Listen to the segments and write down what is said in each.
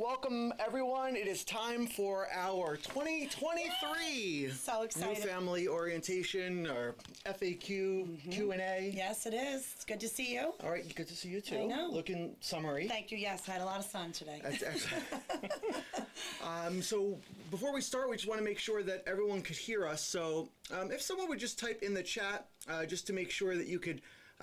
welcome everyone. It is time for our 2023 So excited. New Family Orientation or FAQ Q&A. Yes, it is. It's good to see you. All right, good to see you too. I know. Looking summery. Thank you. Yes, I had a lot of sun today. That's excellent. So before we start, we just want to make sure that everyone could hear us. So if someone would just type in the chat just to make sure that you could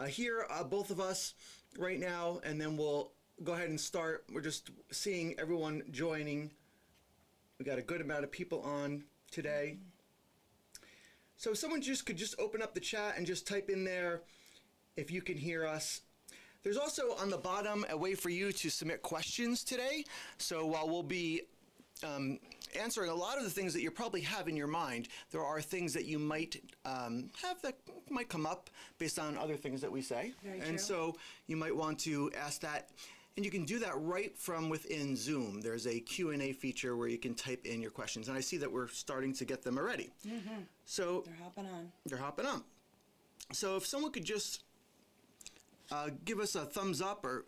hear both of us right now, and then we'll go ahead and start. We're just seeing everyone joining. We got a good amount of people on today. So if someone could just open up the chat and just type in there if you can hear us. There's also on the bottom a way for you to submit questions today. So while we'll be answering a lot of the things that you probably have in your mind, there are things that you might have that might come up based on other things that we say. Very and true. so you might want to ask that. And you can do that right from within Zoom. There's a Q&A feature where you can type in your questions. And I see that we're starting to get them already. Mm-hmm. So They're hopping on. they're hopping on. So if someone could just give us a thumbs up or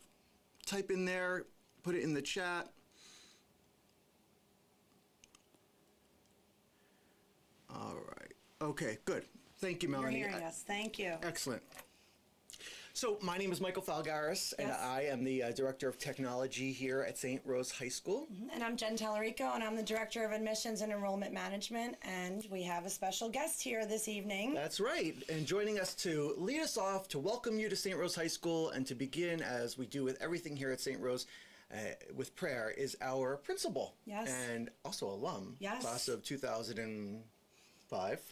type in there, put it in the chat. All right. Okay, good. Thank you, Melanie. You're hearing us. Thank you. Excellent. So my name is Michael Falgaris, and Yes. I am the Director of Technology here at St. Rose High School. And I'm Jen Tallarico, and I'm the Director of Admissions and Enrollment Management, and we have a special guest here this evening. That's right. And joining us to lead us off, to welcome you to St. Rose High School, and to begin, as we do with everything here at St. Rose, with prayer, is our principal. Yes. And also alum. Yes. Class of 2005,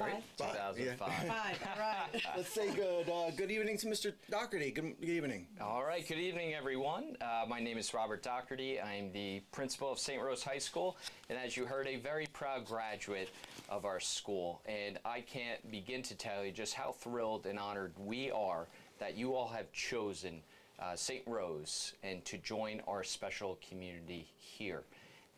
right? 2005. Five, all right. Let's say good evening to Mr. Doherty. Good evening. All right, good evening, everyone. My name is Robert Doherty. I'm the principal of St. Rose High School, and as you heard, a very proud graduate of our school. And I can't begin to tell you just how thrilled and honored we are that you all have chosen St. Rose and to join our special community here.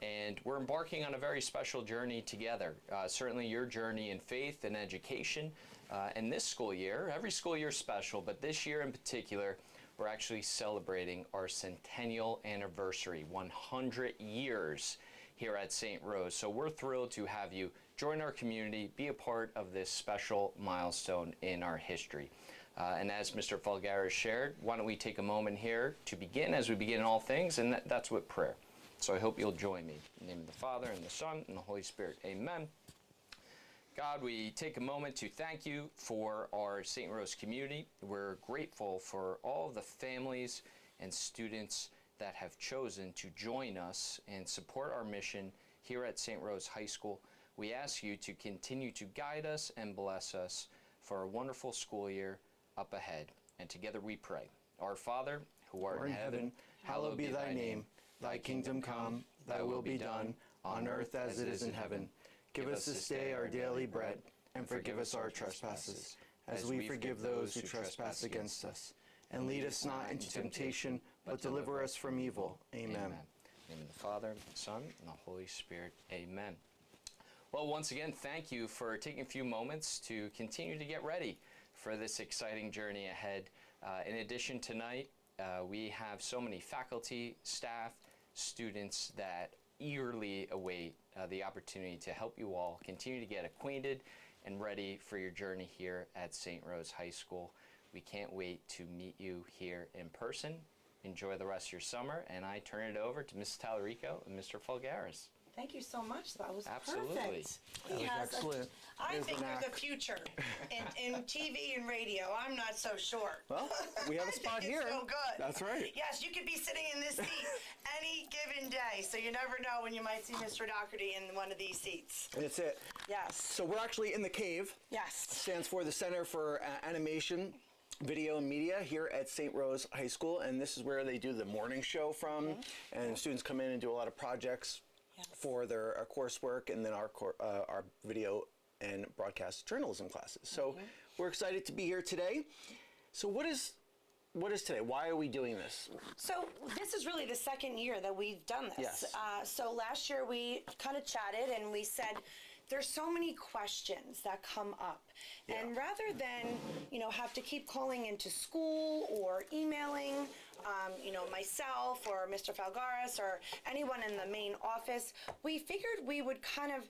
And we're embarking on a very special journey together. Certainly your journey in faith and education. And this school year, every school year is special, but this year in particular, we're actually celebrating our centennial anniversary, 100 years here at St. Rose. So we're thrilled to have you join our community, be a part of this special milestone in our history. And as Mr. Falgaris shared, why don't we take a moment here to begin as we begin all things, and that's with prayer. So I hope you'll join me. In the name of the Father, and the Son, and the Holy Spirit. Amen. God, we take a moment to thank you for our St. Rose community. We're grateful for all of the families and students that have chosen to join us and support our mission here at St. Rose High School. We ask you to continue to guide us and bless us for a wonderful school year up ahead. And together we pray. Our Father, who art in heaven, hallowed be thy name. Thy kingdom come, thy will be done, on earth as it is in heaven. Give us this day our daily bread, and forgive us our trespasses, as we forgive those who trespass against us. And lead us not into temptation, but deliver us from evil. Amen. In the name of the Father, and the Son, and the Holy Spirit. Amen. Well, once again, thank you for taking a few moments to continue to get ready for this exciting journey ahead. In addition, tonight, we have so many faculty, staff, students that eagerly await the opportunity to help you all continue to get acquainted and ready for your journey here at St. Rose High School. We can't wait to meet you here in person. Enjoy the rest of your summer, and I turn it over to Ms. Tallarico and Mr. Falgaris. Thank you so much. That was Absolutely. perfect. That was excellent. I There's think the you're knack. the future in TV and radio. I'm not so sure. Well, we have a I spot think here. It's so good. That's right. Yes, you could be sitting in this seat any given day, so you never know when you might see Mr. Doherty in one of these seats. That's it. Yes. So we're actually in the cave. Yes. Stands for the Center for Animation, Video and Media here at St. Rose High School, and this is where they do the morning show from, and students come in and do a lot of projects for their coursework, and then our video and broadcast journalism classes. So we're excited to be here today. So what is today? Why are we doing this? So this is really the second year that we've done this. Yes. So last year we kind of chatted and we said, there's so many questions that come up. And rather than, have to keep calling into school or emailing, myself or Mr. Falgaris or anyone in the main office, we figured we would kind of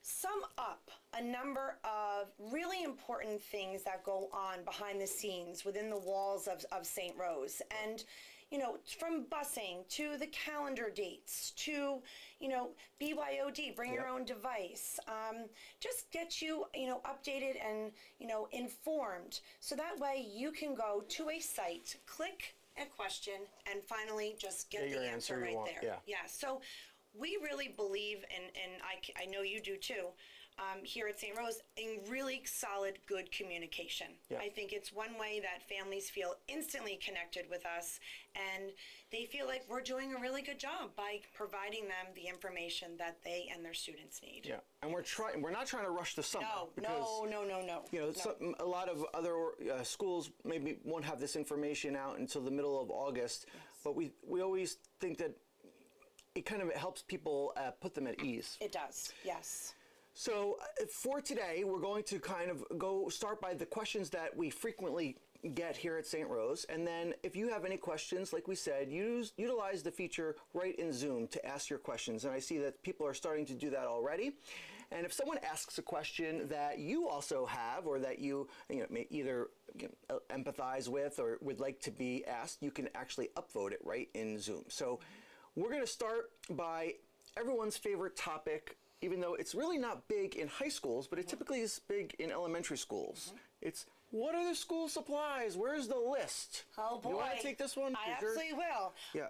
sum up a number of really important things that go on behind the scenes within the walls of St. Rose. And from busing to the calendar dates to, BYOD, bring your own device, just get you, updated and, informed. So that way you can go to a site, click a question, and finally just get the answer right there. Yeah. So we really believe, and I know you do too, here at St. Rose, in really solid, good communication. Yeah. I think it's one way that families feel instantly connected with us, and they feel like we're doing a really good job by providing them the information that they and their students need. Yeah, and we're not trying to rush the summer. No. A lot of other schools maybe won't have this information out until the middle of August, but we always think that it kind of helps people put them at ease. It does, yes. So for today, we're going to kind of start by the questions that we frequently get here at St. Rose. And then if you have any questions, like we said, utilize the feature right in Zoom to ask your questions. And I see that people are starting to do that already. And if someone asks a question that you also have or that you may either empathize with or would like to be asked, you can actually upvote it right in Zoom. So we're going to start by everyone's favorite topic, even though it's really not big in high schools, but it typically is big in elementary schools. It's, what are the school supplies? Where's the list? Oh boy. You want to take this one? I absolutely will. Yeah.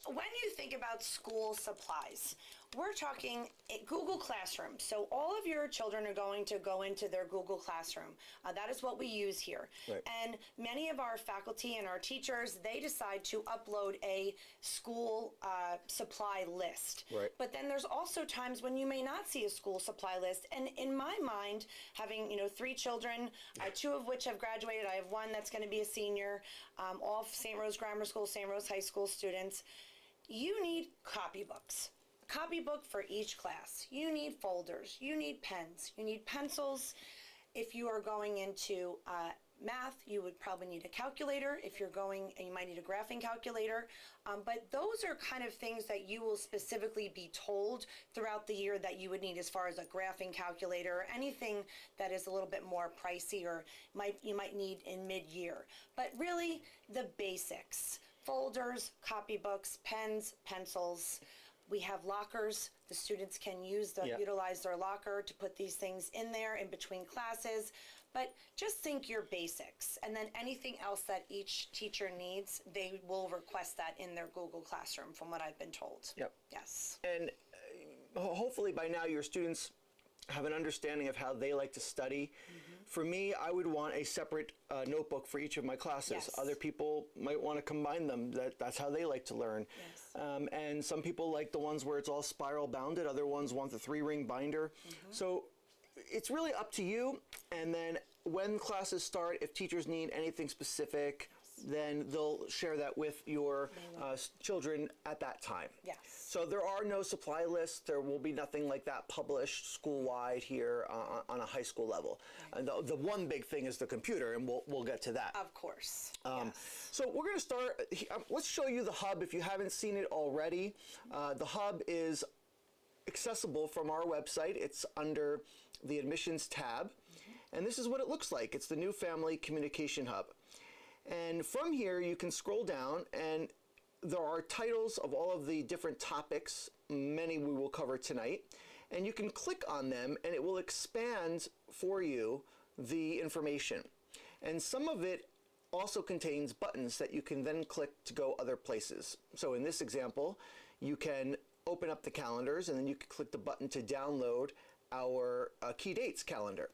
When you think about school supplies, we're talking Google Classroom. So all of your children are going to go into their Google Classroom. That is what we use here. Right. And many of our faculty and our teachers, they decide to upload a school supply list. Right. But then there's also times when you may not see a school supply list. And in my mind, having 3 children, 2 of which have graduated, I have 1 that's going to be a senior, all St. Rose Grammar School, St. Rose High School students, you need copybooks. Copybook for each class. You need folders. You need pens. You need pencils. If you are going into math, you would probably need a calculator. If you're going, and you might need a graphing calculator. But those are kind of things that you will specifically be told throughout the year that you would need as far as a graphing calculator or anything that is a little bit more pricey or you might need in mid-year. But really, the basics. Folders, copybooks, pens, pencils. We have lockers. The students can utilize their locker to put these things in there in between classes. But just think your basics. And then anything else that each teacher needs, they will request that in their Google Classroom, from what I've been told. Yep. Yes. And hopefully by now your students have an understanding of how they like to study. For me, I would want a separate notebook for each of my classes. Yes. Other people might want to combine them. That's how they like to learn. Yes. And some people like the ones where it's all spiral bounded. Other ones want the 3-ring binder. So it's really up to you. And then when classes start, if teachers need anything specific, then they'll share that with your children at that time. Yes. So there are no supply lists. There will be nothing like that published school-wide here on a high school level. And the one big thing is the computer, and we'll get to that. Of course. Yes. So we're going to start. Let's show you the hub if you haven't seen it already. The hub is accessible from our website. It's under the admissions tab. And this is what it looks like. It's the new Family Communication Hub. And from here, you can scroll down, and there are titles of all of the different topics, many we will cover tonight, and you can click on them, and it will expand for you the information. And some of it also contains buttons that you can then click to go other places. So in this example, you can open up the calendars, and then you can click the button to download our key dates calendar.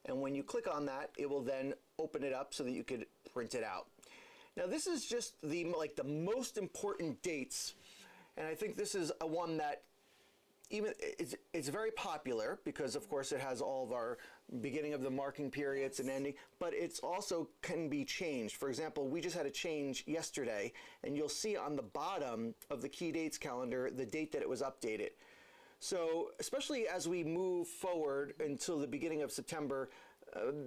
And when you click on that, it will then open it up so that you could print it out. Now this is just the most important dates, and I think this is a one that it's very popular because of course it has all of our beginning of the marking periods and ending, but it's also can be changed. For example, we just had a change yesterday, and you'll see on the bottom of the key dates calendar the date that it was updated. So especially as we move forward until the beginning of September,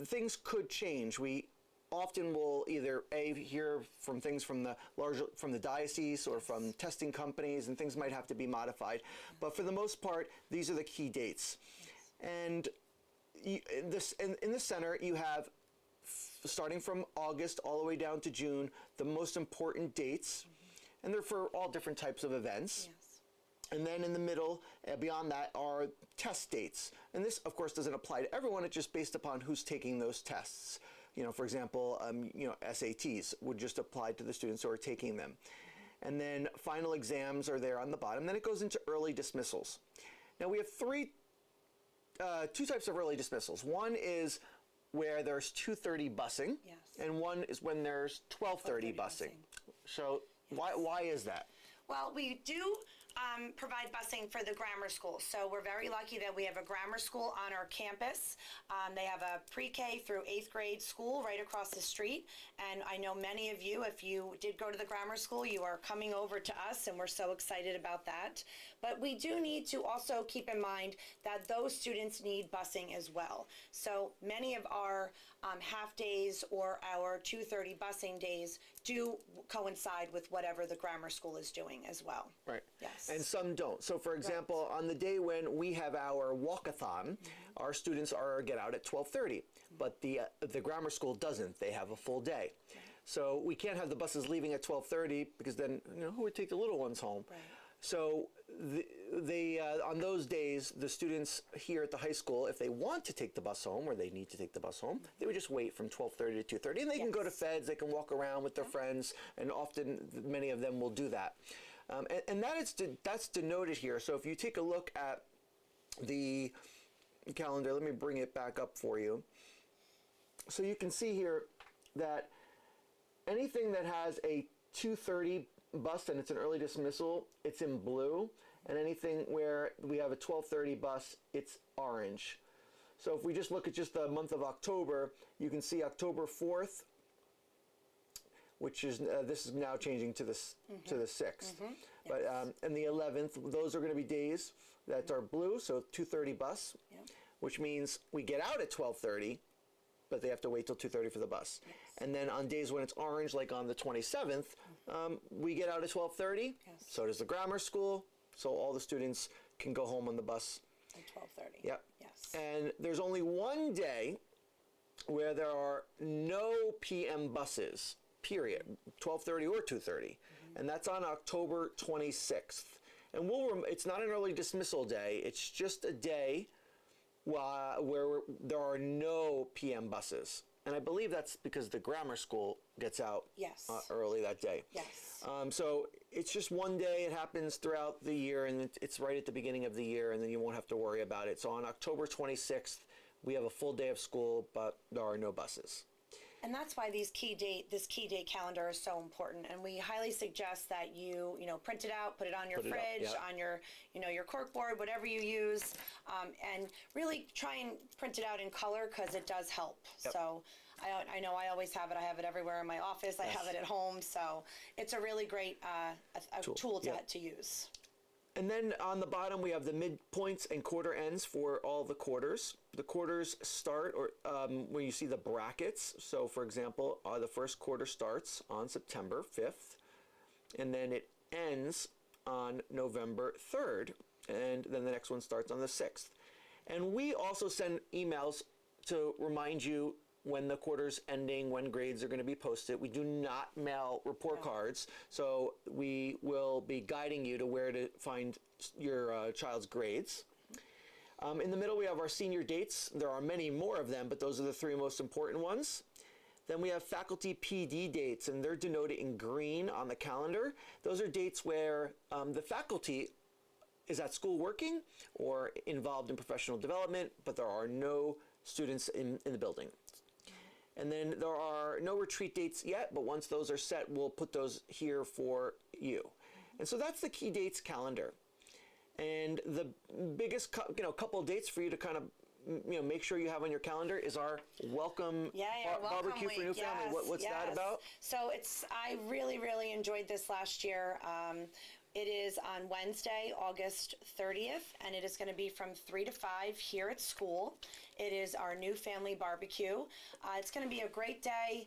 things could change. We often we'll either hear from things from the diocese or from testing companies, and things might have to be modified. But for the most part, these are the key dates. And in the center, you have, starting from August all the way down to June, the most important dates, and they're for all different types of events. And then in the middle, beyond that, are test dates. And this, of course, doesn't apply to everyone. It's just based upon who's taking those tests. For example, SATs would just apply to the students who are taking them. And then final exams are there on the bottom. Then it goes into early dismissals. Now we have two types of early dismissals. One is where there's 2:30 busing, and one is when there's 12:30 busing. So why is that? Well, we do provide busing for the grammar school. So we're very lucky that we have a grammar school on our campus. They have a pre-K through 8th grade school right across the street. And I know many of you, if you did go to the grammar school, you are coming over to us, and we're so excited about that. But we do need to also keep in mind that those students need busing as well. So many of our half days or our 2:30 busing days do coincide with whatever the grammar school is doing as well. Right. Yes. And some don't. So for example, on the day when we have our walkathon, our students get out at 12:30, but the grammar school doesn't. They have a full day. So we can't have the buses leaving at 12:30, because then who would take the little ones home? Right. So on those days, the students here at the high school, if they want to take the bus home, or they need to take the bus home, they would just wait from 12:30 to 2:30, and they can go to Feds, they can walk around with their friends, and often many of them will do that. And that's denoted here. So if you take a look at the calendar, let me bring it back up for you. So you can see here that anything that has a 2:30 bus and it's an early dismissal, it's in blue, and anything where we have a 12:30 bus, it's orange. So if we just look at just the month of October, you can see October 4th, which is this is now changing to the 6th, but and the 11th, those are going to be days that are blue, so 2:30 bus, which means we get out at 12:30, but they have to wait till 2:30 for the bus. And then on days when it's orange, like on the 27th, we get out at 12:30. So does the grammar school. So all the students can go home on the bus at 12:30. Yep. Yes. And there's only one day where there are no PM buses, period, 12:30 or 2:30, and that's on October 26th. And it's not an early dismissal day. It's just a day where there are no PM buses. And I believe that's because the grammar school gets out early that day. Yes. So it's just one day. It happens throughout the year, and it's right at the beginning of the year, and then you won't have to worry about it. So on October 26th, we have a full day of school, but there are no buses. And that's why this key date calendar is so important. And we highly suggest that you print it out, put it on your fridge, on your, your cork board, whatever you use, and really try and print it out in color, because it does help. So I know I always have it. I have it everywhere in my office. I have it at home. So it's a really great tool to use. And then on the bottom, we have the midpoints and quarter ends for all the quarters. The quarters start when you see the brackets. So, for example, the first quarter starts on September 5th, and then it ends on November 3rd, and then the next one starts on the 6th. And we also send emails to remind you when the quarter's ending, when grades are going to be posted. We do not mail report cards, so we will be guiding you to where to find your child's grades. In the middle, we have our senior dates. There are many more of them, but those are the three most important ones. Then we have faculty PD dates, and they're denoted in green on the calendar. Those are dates where the faculty is at school working or involved in professional development, but there are no students in the building. And then there are no retreat dates yet, but once those are set, we'll put those here for you. And so that's the key dates calendar. And the biggest couple of dates for you to kind of make sure you have on your calendar is our welcome barbecue for new family. What's that about? So I really, really enjoyed this last year. It is on Wednesday, August 30th, and it is going to be from 3 to 5 here at school. It is our new family barbecue. It's going to be a great day.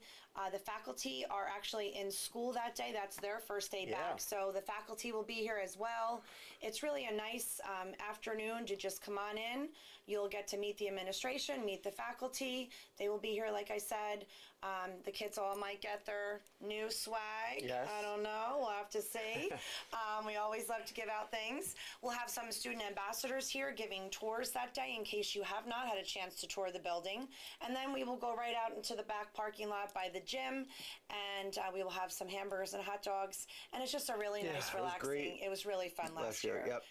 The faculty are actually in school that day. That's their first day back. So the faculty will be here as well. It's really a nice afternoon to just come on in. You'll get to meet the administration, meet the faculty. They will be here, like I said. The kids all might get their new swag. Yes. I don't know. We'll have to see. We always love to give out things. We'll have some student ambassadors here giving tours that day in case you have not had a chance to tour the building. And then we will go right out into the back parking lot by the gym, and we will have some hamburgers and hot dogs. And it's just a really nice, relaxing. It was really fun last year. Yep.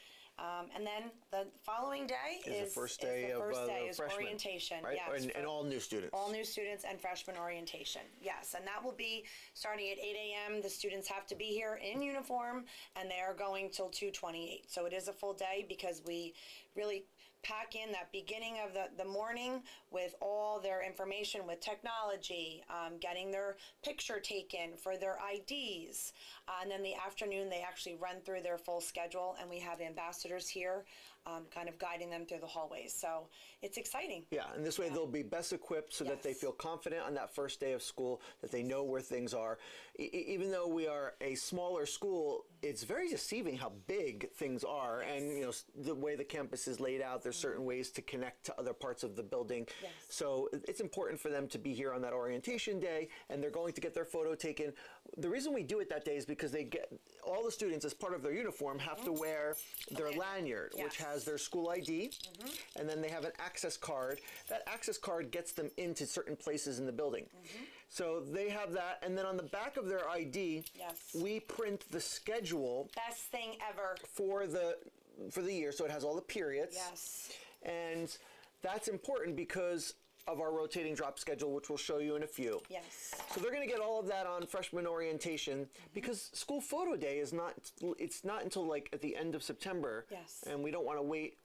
And then the following day is the first day of orientation. Right? Yes, and all new students. all new students and freshman orientation. Yes, and that will be starting at 8 a.m. The students have to be here in uniform, and they are going till 2:28. So it is a full day because we really pack in that beginning of the morning with all their information with technology, getting their picture taken for their IDs. And then the afternoon, they actually run through their full schedule, and we have ambassadors here kind of guiding them through the hallways. So it's exciting. Yeah, and this way they'll be best equipped so that they feel confident on that first day of school, that they know where things are. Even though we are a smaller school, it's very deceiving how big things are, and you know the way the campus is laid out. There's certain ways to connect to other parts of the building. So it's important for them to be here on that orientation day, and they're going to get their photo taken. The reason we do it that day is because they get all the students, as part of their uniform, have to wear their lanyard, which has their school ID, and then they have an access card. That access card gets them into certain places in the building. So they have that, and then on the back of their ID, we print the schedule. Best thing ever. For the year, so it has all the periods. And that's important because of our rotating drop schedule, which we'll show you in a few. So they're going to get all of that on freshman orientation because school photo day is it's not until like at the end of September. And we don't want to wait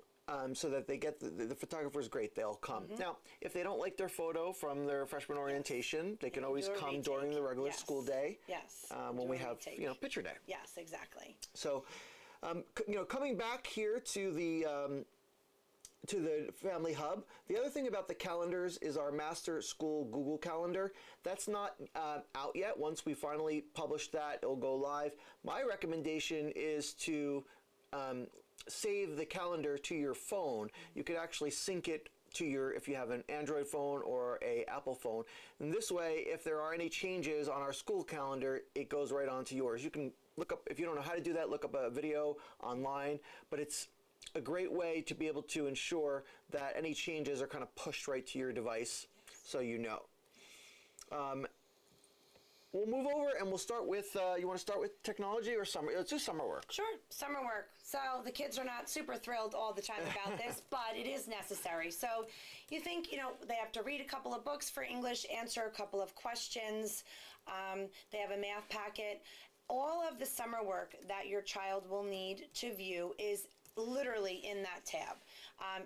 so that they get the photographer's great, they'll come. Now, if they don't like their photo from their freshman orientation, they can always come during the regular school day. When we have, picture day. Exactly. So, coming back here to the Family Hub. The other thing about the calendars is our Master School Google Calendar. That's not out yet. Once we finally publish that, it'll go live. My recommendation is to save the calendar to your phone. You could actually sync it to if you have an Android phone or a Apple phone. And this way, if there are any changes on our school calendar, it goes right onto yours. You can look up, if you don't know how to do that, look up a video online, but it's a great way to be able to ensure that any changes are kind of pushed right to your device so you know. We'll move over and we'll start with, you want to start with technology or summer? Let's do summer work. Sure, summer work. So the kids are not super thrilled all the time about this, but it is necessary. So you think, they have to read a couple of books for English, answer a couple of questions. They have a math packet. All of the summer work that your child will need to view is literally in that tab.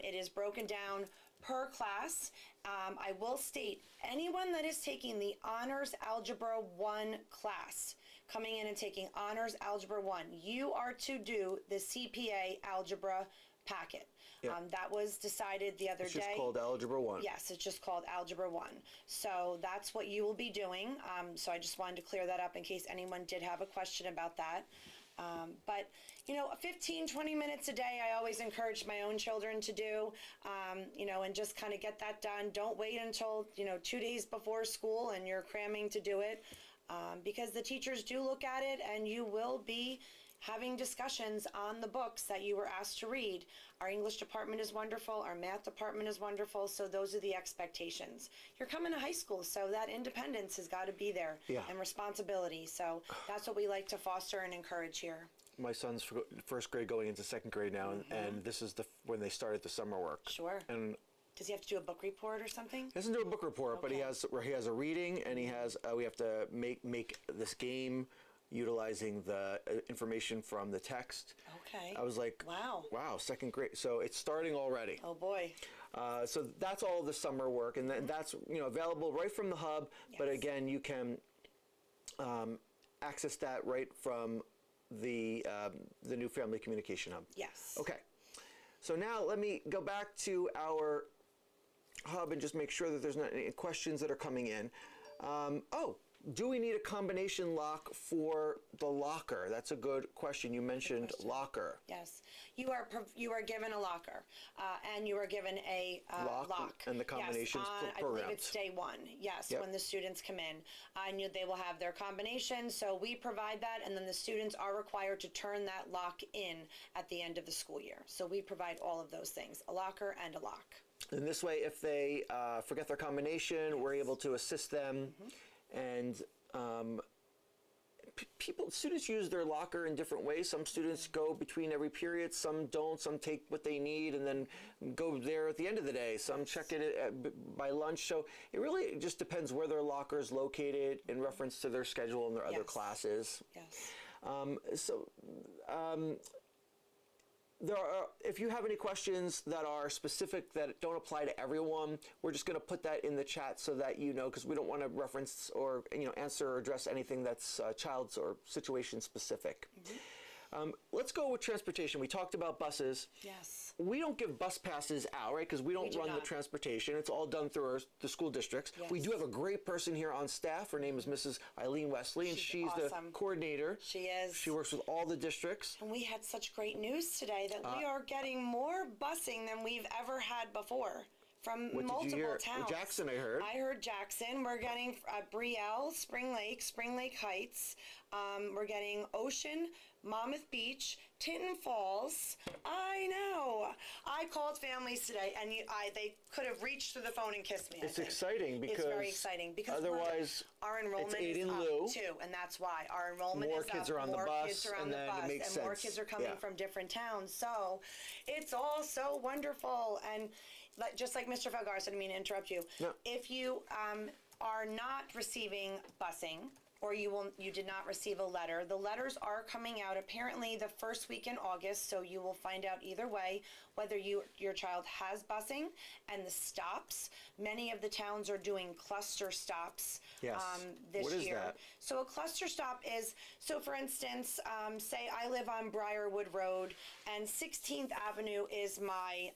It is broken down per class. I will state, anyone that is taking the Honors Algebra 1 class, coming in and taking Honors Algebra 1, you are to do the CPA Algebra packet. That was decided the other day. It's just called Algebra 1. Yes, it's just called Algebra 1. So that's what you will be doing. So I just wanted to clear that up in case anyone did have a question about that. But 15, 20 minutes a day, I always encourage my own children to do, and just kind of get that done. Don't wait until, 2 days before school and you're cramming to do it, because the teachers do look at it and you will be having discussions on the books that you were asked to read. Our English department is wonderful. Our math department is wonderful. So those are the expectations. You're coming to high school, so that independence has got to be there and responsibility. So that's what we like to foster and encourage here. My son's first grade going into second grade now, and this is when they started the summer work. Sure. And does he have to do a book report or something? He doesn't do a book report, but he has a reading, and he has we have to make this game utilizing the information from the text. Okay. I was like, wow, second grade. So it's starting already. Oh boy. So that's all the summer work, and that's available right from the hub. But again, you can access that right from the new Family Communication Hub. Yes. Okay. So now let me go back to our hub and just make sure that there's not any questions that are coming in. Oh, do we need a combination lock for the locker? That's a good question. You mentioned locker. Yes, you are given a locker, and you are given a lock. And the combinations I believe it's day one. Yes, Yep. when the students come in, and they will have their combination. So we provide that, and then the students are required to turn that lock in at the end of the school year. So we provide all of those things: a locker and a lock. And this way, if they forget their combination, we're able to assist them. And students use their locker in different ways. Some students go between every period, some don't. Some take what they need and then go there at the end of the day. Some check it by lunch. So it really just depends where their locker is located in reference to their schedule and their other classes. Yes. There are, if you have any questions that are specific that don't apply to everyone, we're just going to put that in the chat so that you know, because we don't want to reference or answer or address anything that's child's or situation specific. Let's go with transportation. We talked about buses. Yes. We don't give bus passes out, right? Because we don't run the transportation. It's all done through the school districts. Yes. We do have a great person here on staff. Her name is Mrs. Eileen Wesley, and she's awesome. the coordinator. She is. She works with all the districts. And we had such great news today that we are getting more busing than we've ever had before. From multiple did you hear? towns. Jackson, I heard. I heard Jackson. We're getting Brielle, Spring Lake Heights. We're getting Ocean, Monmouth Beach, Tinton Falls. I know. I called families today, and they could have reached through the phone and kissed me. It's exciting because it's very exciting because otherwise our enrollment it's aid is in up lieu. too, and that's why our enrollment More is kids up. are on the More bus, kids are on and the then bus, it makes and more sense. kids are coming from different towns. So it's all so wonderful. And just like Mr. Felgar said, I mean to interrupt you. No. If you are not receiving busing, or you did not receive a letter, the letters are coming out apparently the first week in August, so you will find out either way whether your child has busing and the stops. Many of the towns are doing cluster stops this What is year. that? So a cluster stop is, so for instance, say I live on Briarwood Road and 16th Avenue is my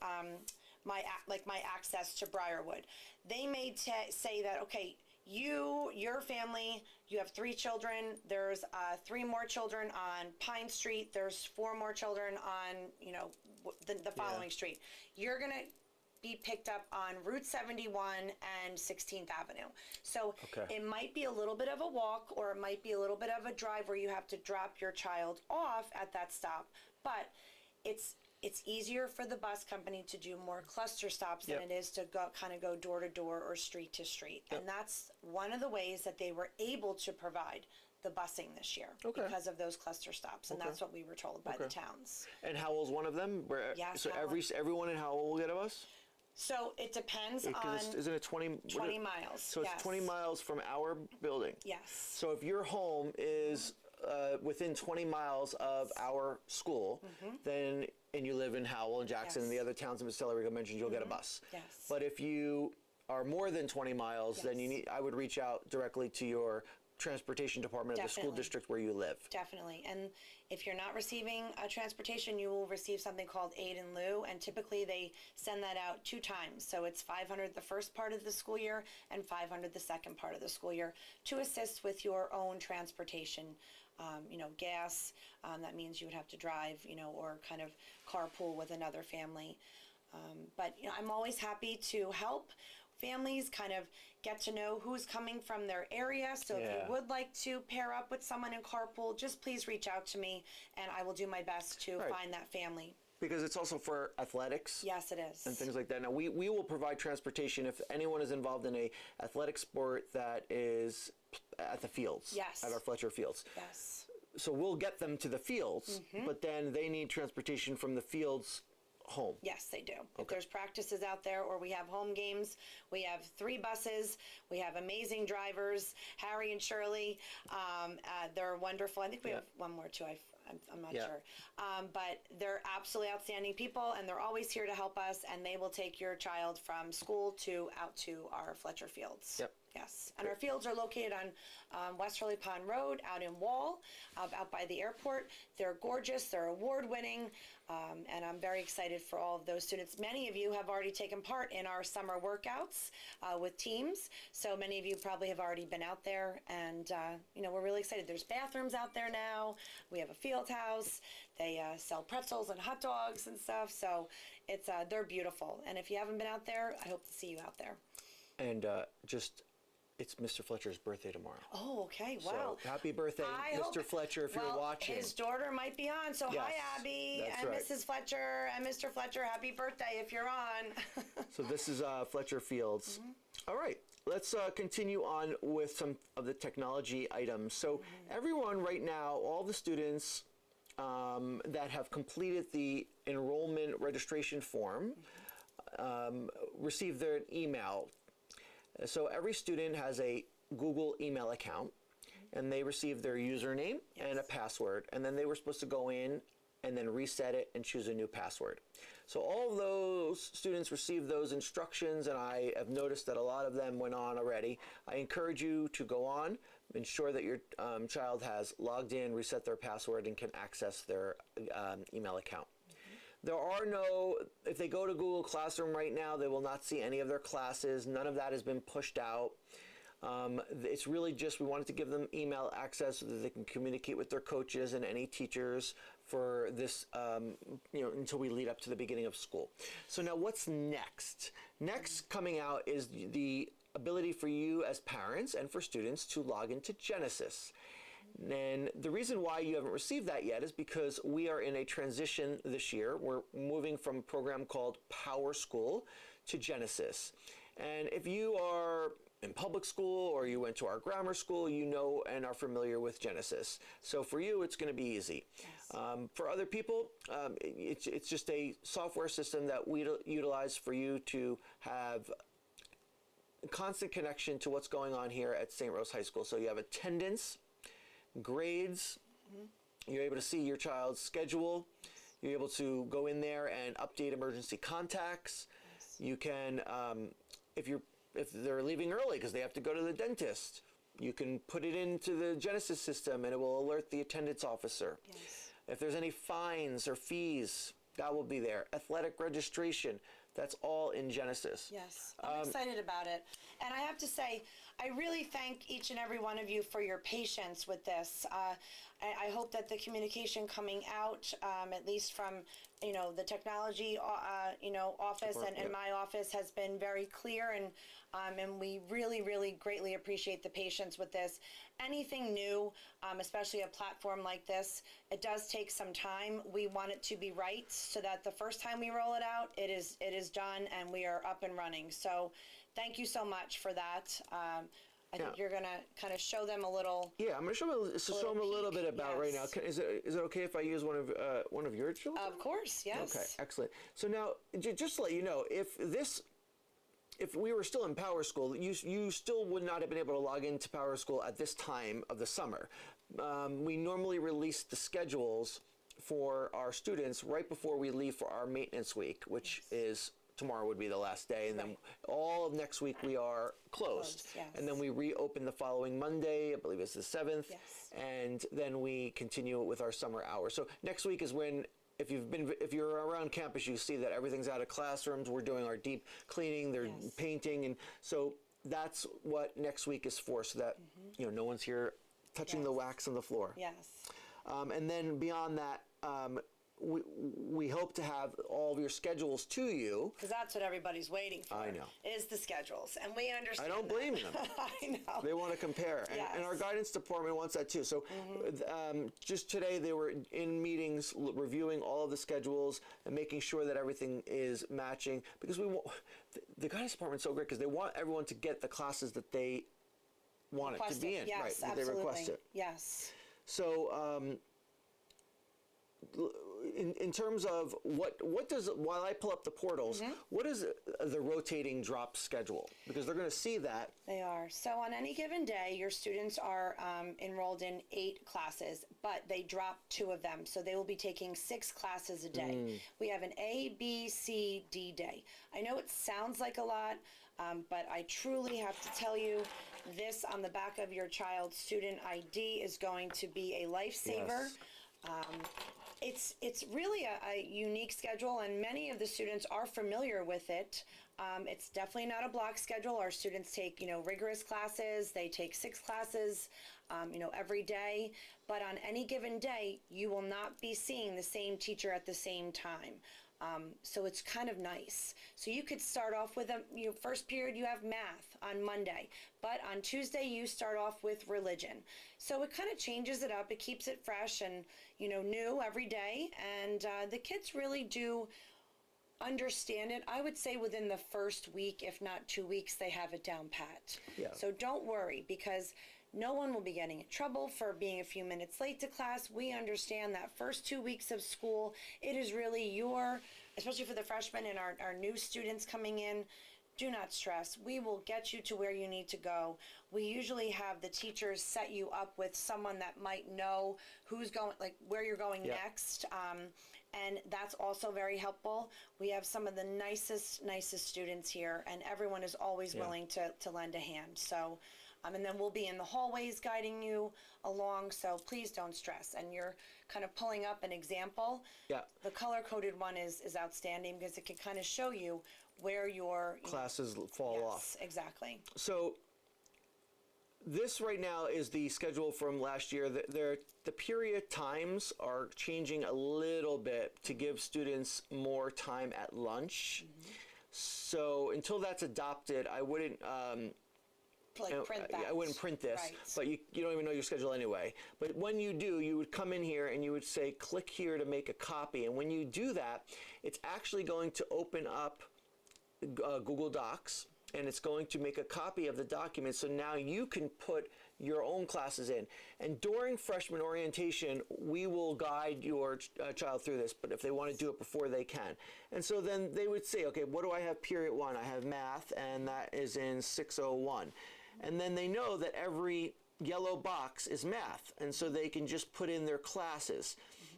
access to Briarwood. They may say that, okay, your family, you have 3 children, there's 3 more children on Pine Street, there's 4 more children on, the following street. You're going to be picked up on Route 71 and 16th Avenue. So it might be a little bit of a walk, or it might be a little bit of a drive where you have to drop your child off at that stop, but it's easier for the bus company to do more cluster stops than it is to go door to door or street to street. And that's one of the ways that they were able to provide the busing this year because of those cluster stops. And that's what we were told by the towns. And Howell's one of them? Yes, So everyone in Howell will get a bus? So it depends on Isn't it 20 miles. So it's 20 miles from our building. Yes. So if your home is within 20 miles of our school, then and you live in Howell and Jackson and the other towns that Ms. Tellerico mentioned, you'll get a bus. Yes. But if you are more than 20 miles, then I would reach out directly to your transportation department of the school district where you live. Definitely. And if you're not receiving a transportation, you will receive something called aid in lieu, and typically they send that out 2 times. So it's $500 the first part of the school year and $500 the second part of the school year to assist with your own transportation. Gas, that means you would have to drive, or kind of carpool with another family. But I'm always happy to help families kind of get to know who's coming from their area. So if you would like to pair up with someone in carpool, just please reach out to me and I will do my best to find that family. Because it's also for athletics. Yes, it is. And things like that. Now, we will provide transportation if anyone is involved in a athletic sport that is at the fields. Yes. At our Fletcher fields. Yes. So we'll get them to the fields, but then they need transportation from the fields home. Yes, they do. If there's practices out there or we have home games, we have 3 buses. We have amazing drivers, Harry and Shirley. They're wonderful. I think we have one more too. I'm not sure. But they're absolutely outstanding people, and they're always here to help us, and they will take your child from school out to our Fletcher fields. Yep. Yes, and our fields are located on West Hurley Pond Road, out in Wall, out by the airport. They're gorgeous, they're award-winning, and I'm very excited for all of those students. Many of you have already taken part in our summer workouts with teams, so many of you probably have already been out there, and you know, we're really excited. There's bathrooms out there now. We have a field house. They sell pretzels and hot dogs and stuff, so it's they're beautiful. And if you haven't been out there, I hope to see you out there. And it's Mr. Fletcher's birthday tomorrow. Oh, okay. Wow. So happy birthday, Mr. Fletcher, if you're watching. His daughter might be on. So Yes, hi, Abby that's and right. Mrs. Fletcher and Mr. Fletcher. Happy birthday if you're on. So this is Fletcher Fields. All right, let's continue on with some of the technology items. So everyone right now, all the students that have completed the enrollment registration form receive their email. So every student has a Google email account, and they receive their username and a password, and then they were supposed to go in and then reset it and choose a new password. So all of those students received those instructions, and I have noticed that a lot of them went on already. I encourage you to go on, ensure that your child has logged in, reset their password, and can access their email account. There are no, if they go to Google Classroom right now, they will not see any of their classes. None of that has been pushed out. It's really just, we wanted to give them email access so that they can communicate with their coaches and any teachers for this, you know, until we lead up to the beginning of school. So now what's next? Next coming out is the ability for you as parents and for students to log into Genesis. And the reason why you haven't received that yet is because we are in a transition this year. We're moving from a program called Power School to Genesis. And if you are in public school or you went to our grammar school, you know and are familiar with Genesis. So for you, it's going to be easy. Yes. For other people, it's just a software system that we utilize for you to have constant connection to what's going on here at St. Rose High School. So you have attendance, grades, you're able to see your child's schedule, you're able to go in there and update emergency contacts. You can, if they're leaving early because they have to go to the dentist, you can put it into the Genesis system and it will alert the attendance officer. Yes. If there's any fines or fees, that will be there. Athletic registration, that's all in Genesis. Yes, I'm excited about it. And I have to say, I really thank each and every one of you for your patience with this. I hope that the communication coming out, at least from, you know, the technology, you know, office and my office has been very clear, and we really, really greatly appreciate the patience with this. Anything new, especially a platform like this, it does take some time. We want it to be right so that the first time we roll it out, it is done and we are up and running. So thank you so much for that. I think you're going to kind of show them a little. Yeah, I'm going to show them a little bit about right now. Is it okay if I use one of your children? Of course, yes. Okay, excellent. So now, just to let you know, if we were still in Power School, you still would not have been able to log into Power School at this time of the summer. We normally release the schedules for our students right before we leave for our maintenance week, which is tomorrow would be the last day, and then all of next week we are closed. Yes. And then we reopen the following Monday, I believe it's the 7th, and then we continue with our summer hours. So next week is when, if you're around campus, you see that everything's out of classrooms. We're doing our deep cleaning, they're painting, and so that's what next week is for, so that you know, no one's here touching the wax on the floor. Yes. And then beyond that, we hope to have all of your schedules to you. Because that's what everybody's waiting for. I know. Is the schedules. And we understand. I don't blame them. I know. They want to compare. And our guidance department wants that too. So just today they were in meetings reviewing all of the schedules and making sure that everything is matching. Because the guidance department's so great because they want everyone to get the classes that they want it to be in. Yes, right, absolutely. That they request it. Yes. So in terms of what does, while I pull up the portals, what is the rotating drop schedule? Because they're going to see that. They are. So on any given day, your students are enrolled in 8 classes, but they drop 2 of them. So they will be taking 6 classes a day. We have an A, B, C, D day. I know it sounds like a lot, but I truly have to tell you This on the back of your child's student ID is going to be a lifesaver. Yes. It's really a unique schedule, and many of the students are familiar with it. It's definitely not a block schedule. Our students take, rigorous classes. They take 6 classes, every day. But on any given day, you will not be seeing the same teacher at the same time. So it's kind of nice. So you could start off with your first period, you have math on Monday, but on Tuesday you start off with religion. So it kind of changes it up. It keeps it fresh and, new every day. And the kids really do understand it. I would say within the first week, if not 2 weeks, they have it down pat. Yeah. So don't worry, because no one will be getting in trouble for being a few minutes late to class. We understand that first 2 weeks of school, it is really especially for the freshmen and our new students coming in, do not stress. We will get you to where you need to go. We usually have the teachers set you up with someone that might know who's going, like where you're going next. And that's also very helpful. We have some of the nicest students here, and everyone is always willing to lend a hand. So, and then we'll be in the hallways guiding you along, so please don't stress. And you're kind of pulling up an example. Yeah. The color-coded one is outstanding because it can kind of show you where your Classes fall off. Yes, exactly. So this right now is the schedule from last year. The period times are changing a little bit to give students more time at lunch. So until that's adopted, I wouldn't Print that. I wouldn't print this, Right. but you don't even know your schedule anyway. But when you do, you would come in here and you would say, click here to make a copy. And when you do that, it's actually going to open up Google Docs, and it's going to make a copy of the document. So now you can put your own classes in. And during freshman orientation, we will guide your child through this, but if they want to do it before, they can. And so then they would say, okay, what do I have period 1? I have math, and that is in 601. And then they know that every yellow box is math, and so they can just put in their classes.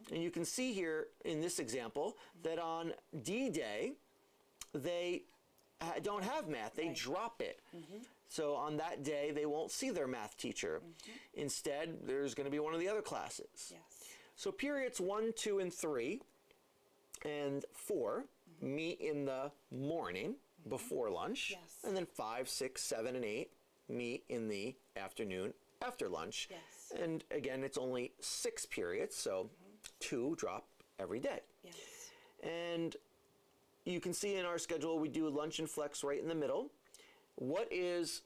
And you can see here in this example that on D-Day, they don't have math. They drop it. So on that day, they won't see their math teacher. Instead, there's going to be one of the other classes. Yes. So periods 1, 2, and 3, and 4 meet in the morning before lunch. Yes. And then 5, 6, 7, and 8 meet in the afternoon after lunch. Yes. And again, it's only 6 periods, so 2 drop every day. Yes. And you can see in our schedule, we do lunch and flex right in the middle. What is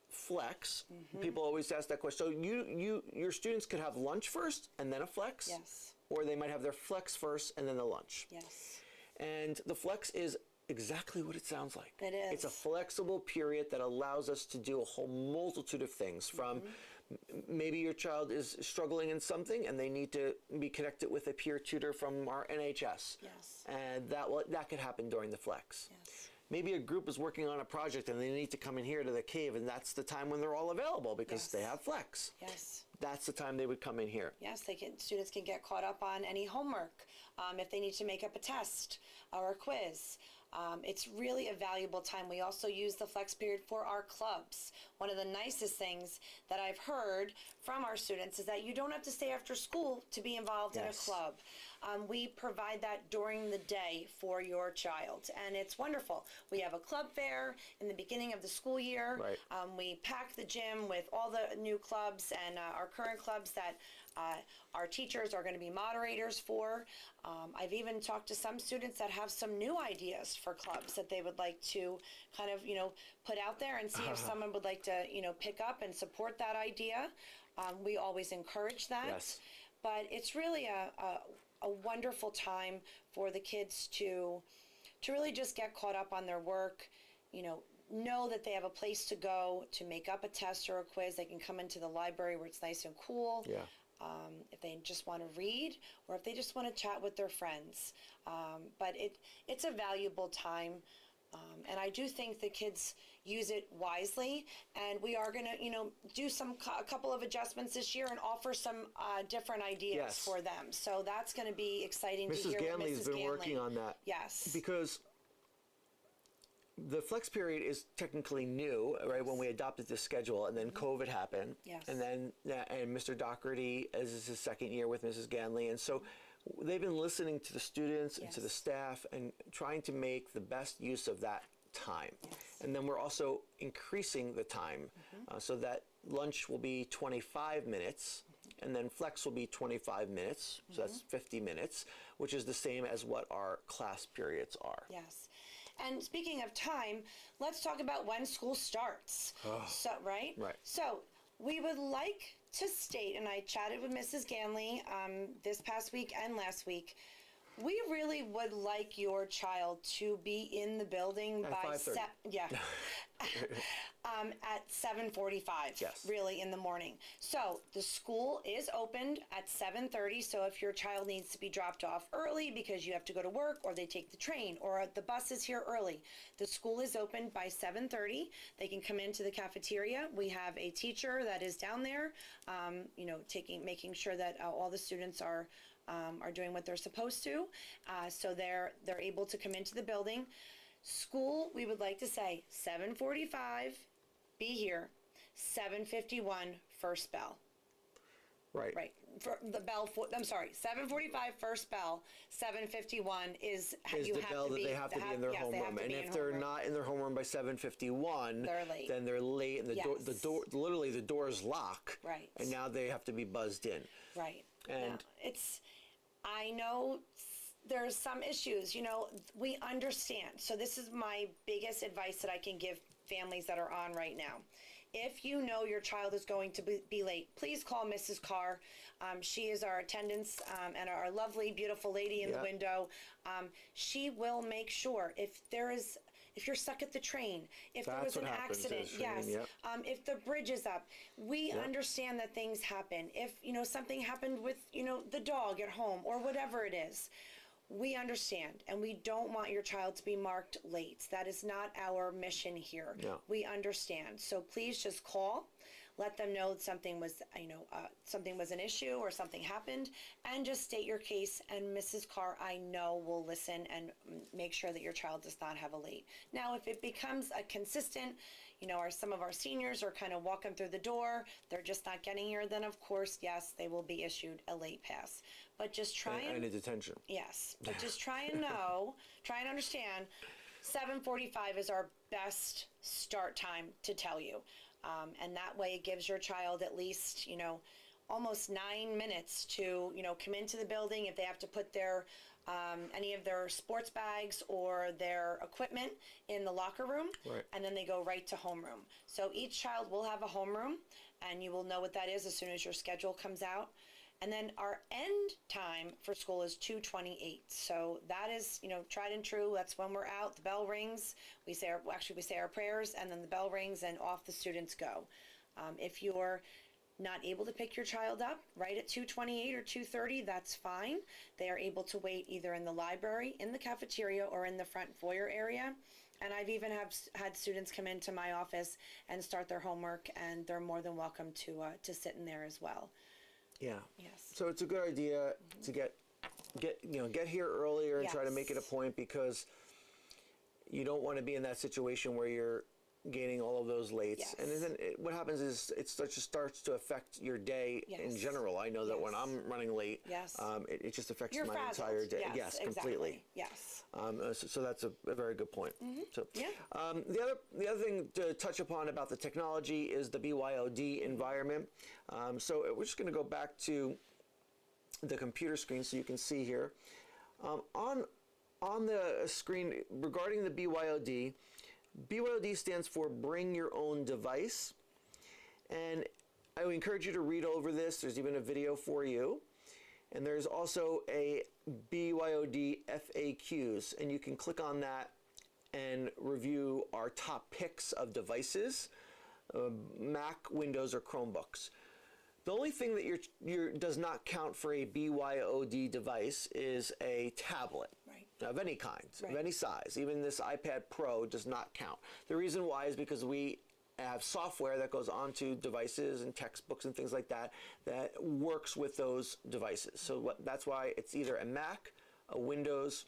flex? People always ask that question. So your students could have lunch first and then a flex. Yes. Or they might have their flex first and then the lunch. Yes. And the flex is exactly what it sounds like. It is. It's a flexible period that allows us to do a whole multitude of things, from maybe your child is struggling in something and they need to be connected with a peer tutor from our NHS. Yes. And that could happen during the flex. Yes. Maybe a group is working on a project and they need to come in here to the cave, and that's the time when they're all available because they have flex. Yes. That's the time they would come in here. Yes, students can get caught up on any homework, if they need to make up a test or a quiz. It's really a valuable time. We also use the flex period for our clubs. One of the nicest things that I've heard from our students is that you don't have to stay after school to be involved in a club. We provide that during the day for your child, and it's wonderful. We have a club fair in the beginning of the school year. Right. We pack the gym with all the new clubs and our current clubs that our teachers are going to be moderators for. I've even talked to some students that have some new ideas for clubs that they would like to kind of, put out there and see if someone would like to, pick up and support that idea. We always encourage that. Yes. But it's really a wonderful time for the kids to really just get caught up on their work, know that they have a place to go to make up a test or a quiz. They can come into the library where it's nice and cool. Yeah. If they just want to read, or if they just want to chat with their friends. But it's a valuable time. And I do think the kids use it wisely, and we are going to, do a couple of adjustments this year and offer some different ideas for them. So that's going to be exciting to hear. Mrs. Ganley's been working on that. Yes. Because the flex period is technically new, right? When we adopted this schedule, and then COVID happened, Yes. and then and Mr. Doherty, as is his second year with Mrs. Ganley, and so they've been listening to the students and to the Yes. staff and trying to make the best use of that time. Yes. And then we're also increasing the time so that lunch will be 25 minutes. And then flex will be 25 minutes, so that's 50 minutes, which is the same as what our class periods are. Yes. And speaking of time, let's talk about when school starts. So, right? Right. So, we would like to state, and I chatted with Mrs. Ganley this past week and last week, we really would like your child to be in the building At by 5:30. at 7:45. Yes. Really in the morning. So the school is opened at 7:30. So if your child needs to be dropped off early because you have to go to work, or they take the train, or the bus is here early, the school is opened by 7:30. They can come into the cafeteria. We have a teacher that is down there, making sure that all the students are doing what they're supposed to, so they're able to come into the building. School, we would like to say 7:45, be here. 7:51, first bell. Right. For the bell. I'm sorry. 7:45, first bell. 7:51 is Is you the have bell to that be, they have to be in their yes, they have homeroom, to and be if in they're homeroom. not in their homeroom by 7:51, They're late. then they're late, and the Yes. door literally the doors lock, Right. and now they have to be buzzed in. Right. And- Now, I know there's some issues, we understand. So this is my biggest advice that I can give families that are on right now. If you know your child is going to be late, please call Mrs. Carr. She is our attendance and our lovely, beautiful lady in the Yeah. window. She will make sure if you're stuck at the train, if there That's was an what happens, accident, Shane, yes. yep. If the bridge is up, we understand that things happen. If, something happened with, the dog at home or whatever it is, we understand, and we don't want your child to be marked late. That is not our mission here. No. We understand. So please just call, let them know something was, something was an issue or something happened, and just state your case. And Mrs. Carr, I know, will listen and make sure that your child does not have a late. Now, if it becomes a consistent, some of our seniors are kind of walking through the door, they're just not getting here, then of course, yes, they will be issued a late pass. But just try And a detention. Yes, but just try and understand, 7:45 is our best start time to tell you. And that way it gives your child at least, almost 9 minutes to, come into the building if they have to put their, any of their sports bags or their equipment in the locker room. Right. And then they go right to homeroom. So each child will have a homeroom, and you will know what that is as soon as your schedule comes out. And then our end time for school is 2:28. So that is, tried and true. That's when we're out. The bell rings. We say our prayers, and then the bell rings, and off the students go. If you're not able to pick your child up right at 2:28 or 2:30, that's fine. They are able to wait either in the library, in the cafeteria, or in the front foyer area. And I've even had students come into my office and start their homework, and they're more than welcome to sit in there as well. Yeah. Yes. So it's a good idea to get here earlier and try to make it a Yes. point, because you don't want to be in that situation where you're gaining all of those lates. Yes. And then what happens is it starts to affect your day in Yes. general. I know that when Yes. I'm running late, Yes. it just affects You're my frazzled. entire day. Yes, completely. Exactly. Yes. So that's a very good point. So, Yeah. the other thing to touch upon about the technology is the BYOD environment. So we're just going to go back to the computer screen so you can see here. On the screen regarding the BYOD, BYOD stands for Bring Your Own Device. And I would encourage you to read over this. There's even a video for you. And there's also a BYOD FAQs, and you can click on that and review our top picks of devices, Mac, Windows, or Chromebooks. The only thing that does not count for a BYOD device is a tablet. Right. Of any kind, Right. of any size. Even this iPad Pro does not count. The reason why is because we have software that goes onto devices and textbooks and things like that that works with those devices. So that's why it's either a Mac, a Windows,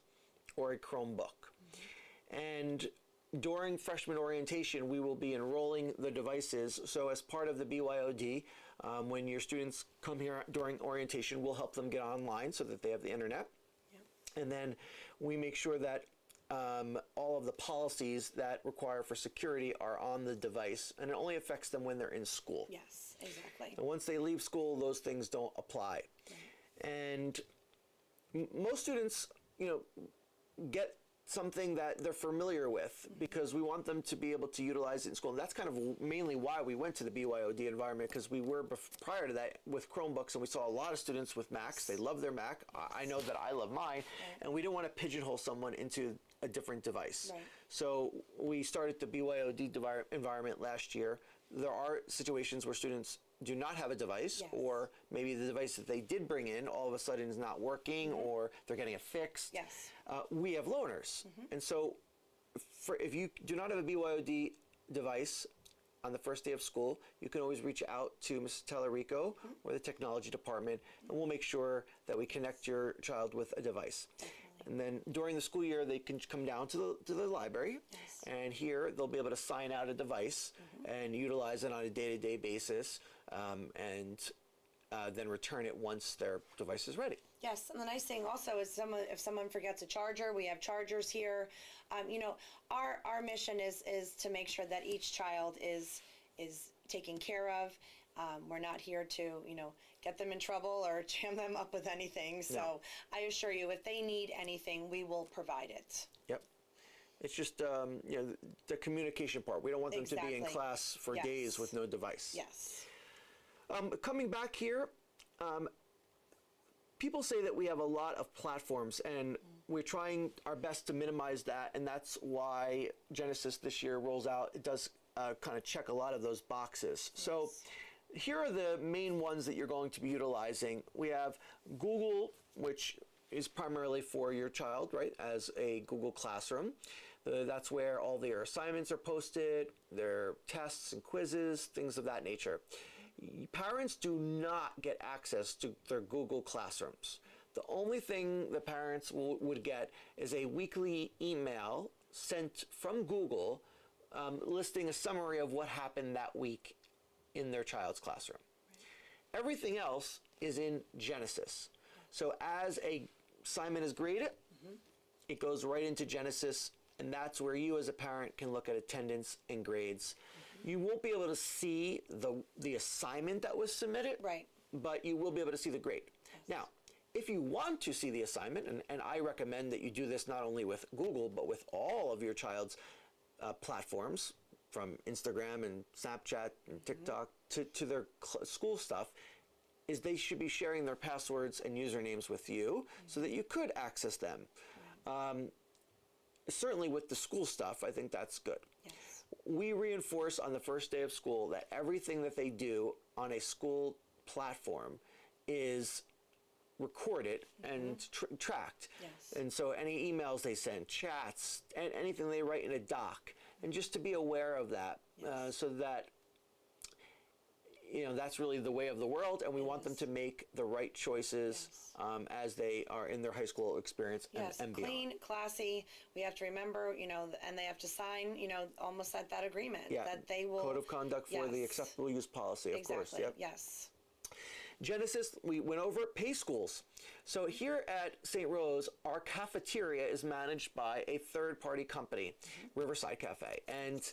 or a Chromebook. And during freshman orientation, we will be enrolling the devices. So as part of the BYOD, when your students come here during orientation, we'll help them get online so that they have the internet. Yep. And then we make sure that all of the policies that require for security are on the device, and it only affects them when they're in school. Yes, exactly. And once they leave school, those things don't apply. Right. And most students, get something that they're familiar with because we want them to be able to utilize it in school. And that's kind of mainly why we went to the BYOD environment, because we were prior to that with Chromebooks, and we saw a lot of students with Macs. They love their Mac. I know that I love mine, and we didn't want to pigeonhole someone into a different device. Right. So we started the BYOD environment last year. There are situations where students do not have a device, or maybe the device that they did bring in all of a sudden is not working, or they're getting it fixed. Yes. We have loaners. And so if you do not have a BYOD device on the first day of school, you can always reach out to Mrs. Tallarico or the technology department, and we'll make sure that we connect your child with a device. And then during the school year, they can come down to the library, and here they'll be able to sign out a device and utilize it on a day-to-day basis, and then return it once their device is ready. Yes, and the nice thing also is if someone forgets a charger, we have chargers here. Our mission is to make sure that each child is taken care of. We're not here to, get them in trouble or jam them up with anything. So I assure you, if they need anything, we will provide it. Yep. It's just, the communication part. We don't want them to be in class for days with no device. Yes. Coming back here, people say that we have a lot of platforms, and we're trying our best to minimize that, and that's why Genesis this year rolls out. It does kind of check a lot of those boxes. Yes. So here are the main ones that you're going to be utilizing. We have Google, which is primarily for your child, right, as a Google Classroom. That's where all their assignments are posted, their tests and quizzes, things of that nature. Parents do not get access to their Google Classrooms. The only thing the parents would get is a weekly email sent from Google listing a summary of what happened that week in their child's classroom. Right. Everything else is in Genesis. So as a assignment is graded, it goes right into Genesis, and that's where you as a parent can look at attendance and grades. You won't be able to see the assignment that was submitted, right, but you will be able to see the grade. Yes. Now, if you want to see the assignment, and I recommend that you do this not only with Google, but with all of your child's platforms, from Instagram and Snapchat and TikTok to their school stuff, is they should be sharing their passwords and usernames with you so that you could access them. Certainly with the school stuff, I think that's good. Yes. We reinforce on the first day of school that everything that they do on a school platform is recorded and tracked. Yes. And so any emails they send, chats, and anything they write in a doc, and just to be aware of that, so that that's really the way of the world, and we want them to make the right choices as they are in their high school experience and beyond. Clean, classy. We have to remember, and they have to sign, almost at that agreement that they will. Code of conduct for the acceptable use policy, of course. Yep. Yes. Genesis, we went over Pay Schools. So here at St. Rose, our cafeteria is managed by a third-party company, Riverside Cafe, and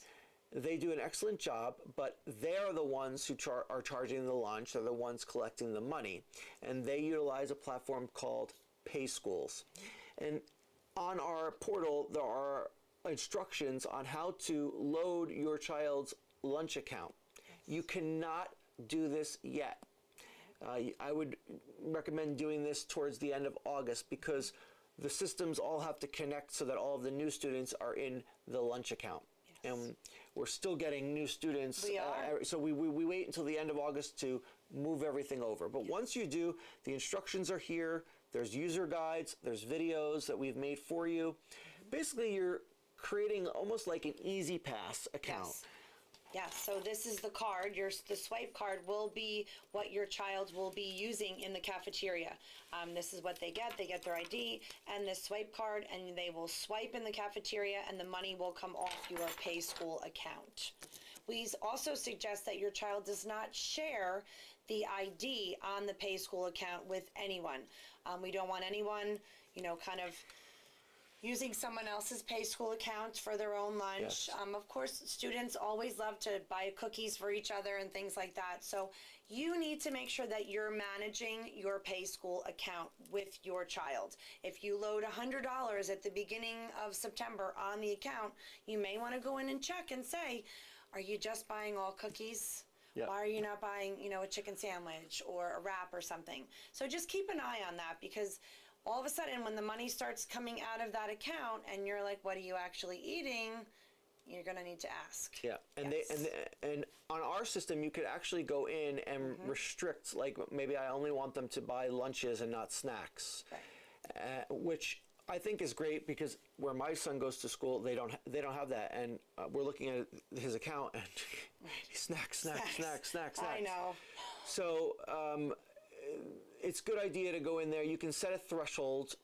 they do an excellent job, but they're the ones who are charging the lunch. They're the ones collecting the money, and they utilize a platform called Pay Schools. And on our portal, there are instructions on how to load your child's lunch account. You cannot do this yet. I would recommend doing this towards the end of August, because the systems all have to connect so that all of the new students are in the lunch account. Yes. And we're still getting new students. We are. So we wait until the end of August to move everything over. But once you do, the instructions are here. There's user guides. There's videos that we've made for you. Basically, you're creating almost like an Easy Pass account. Yes. Yeah, so this is the card. The swipe card will be what your child will be using in the cafeteria. This is what they get. They get their ID and this swipe card, and they will swipe in the cafeteria, and the money will come off your pay school account. We also suggest that your child does not share the ID on the pay school account with anyone. We don't want anyone, kind of using someone else's pay school account for their own lunch. Yes. Of course, students always love to buy cookies for each other and things like that. So you need to make sure that you're managing your pay school account with your child. If you load $100 at the beginning of September on the account, you may want to go in and check and say, are you just buying all cookies? Yeah. Why are you not buying, a chicken sandwich or a wrap or something? So just keep an eye on that, because all of a sudden, when the money starts coming out of that account and you're like, what are you actually eating? You're going to need to ask. Yeah, and Yes. and on our system, you could actually go in and restrict, like maybe I only want them to buy lunches and not snacks, Right. Which I think is great, because where my son goes to school, they don't have that, and we're looking at his account and snacks. I know. So it's a good idea to go in there. You can set a threshold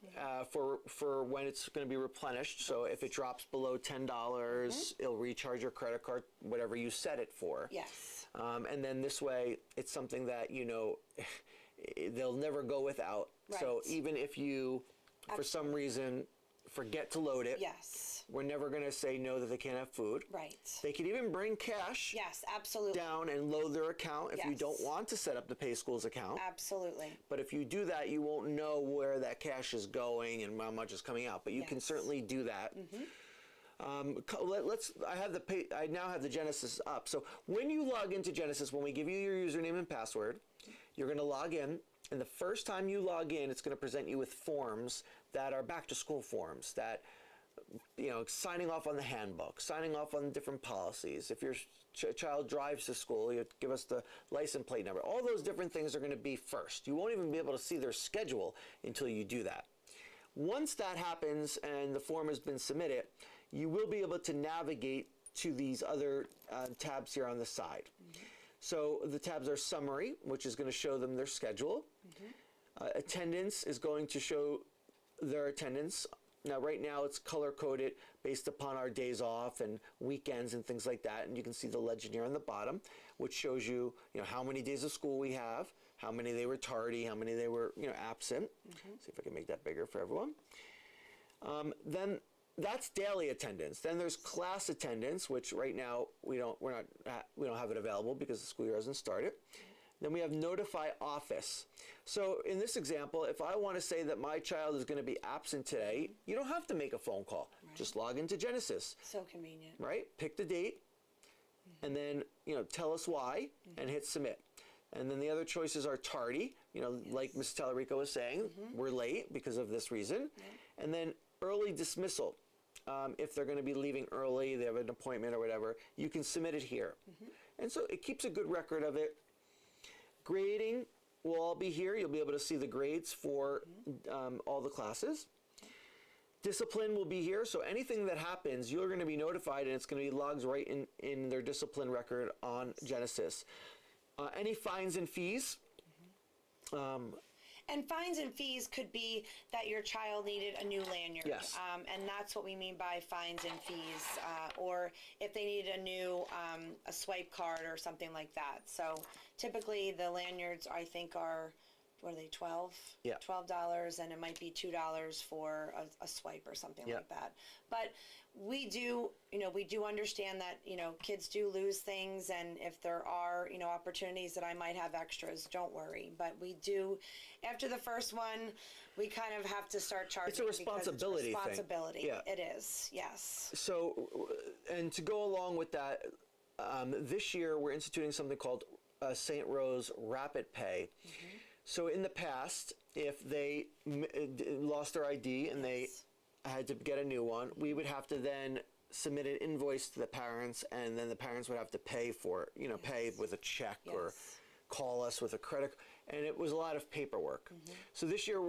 for when it's going to be replenished. So if it drops below $10, it'll recharge your credit card, whatever you set it for. Yes. And then this way, it's something that, they'll never go without. So Right. even if you, for some reason, forget to load it, Yes. we're never going to say no that they can't have food. Right. They could even bring cash Yes, absolutely. down and load their account if you Yes. don't want to set up the Pay Schools account. Absolutely. But if you do that, you won't know where that cash is going and how much is coming out. But you can Yes. certainly do that. I now have the Genesis up. So when you log into Genesis, when we give you your username and password, you're going to log in. And the first time you log in, it's going to present you with forms that are back to school forms that, signing off on the handbook, signing off on different policies. If your child drives to school, you give us the license plate number. All those different things are going to be first. You won't even be able to see their schedule until you do that. Once that happens and the form has been submitted, you will be able to navigate to these other tabs here on the side. So the tabs are summary, which is going to show them their schedule. Attendance is going to show their attendance. Now, right now, it's color-coded based upon our days off and weekends and things like that. And you can see the legend here on the bottom, which shows you, how many days of school we have, how many they were tardy, how many they were, absent. See if I can make that bigger for everyone. Then that's daily attendance. Then there's class attendance, which right now we don't have it available because the school year hasn't started. Then we have notify office. So in this example, if I want to say that my child is going to be absent today, you don't have to make a phone call. Just log into Genesis, So convenient. right? Pick the date, and then tell us why, and hit submit. And then the other choices are tardy, like Mrs. Tallarico was saying, we're late because of this reason. And then early dismissal. If they're going to be leaving early, they have an appointment or whatever, you can submit it here. And so it keeps a good record of it. Grading will all be here. You'll be able to see the grades for all the classes. Discipline will be here. So anything that happens, you're going to be notified, and it's going to be logged right in their discipline record on Genesis. Any fines and fees? And fines and fees could be that your child needed a new lanyard. Yes. And that's what we mean by fines and fees. Or if they needed a new a swipe card or something like that. So typically the lanyards, I think, are, what are they, 12? Yeah. $12, and it might be $2 for a swipe or something Yeah. like that. But we do understand that, kids do lose things, and if there are, opportunities that I might have extras, don't worry. But we do, after the first one, we kind of have to start charging. It's a responsibility thing. It's a responsibility. Yeah. It is, yes. So, and to go along with that, this year we're instituting something called St. Rose Rapid Pay. So in the past, if they lost their ID and they had to get a new one, we would have to then submit an invoice to the parents, and then the parents would have to pay for it, pay with a check or call us with a credit, and it was a lot of paperwork. So this year,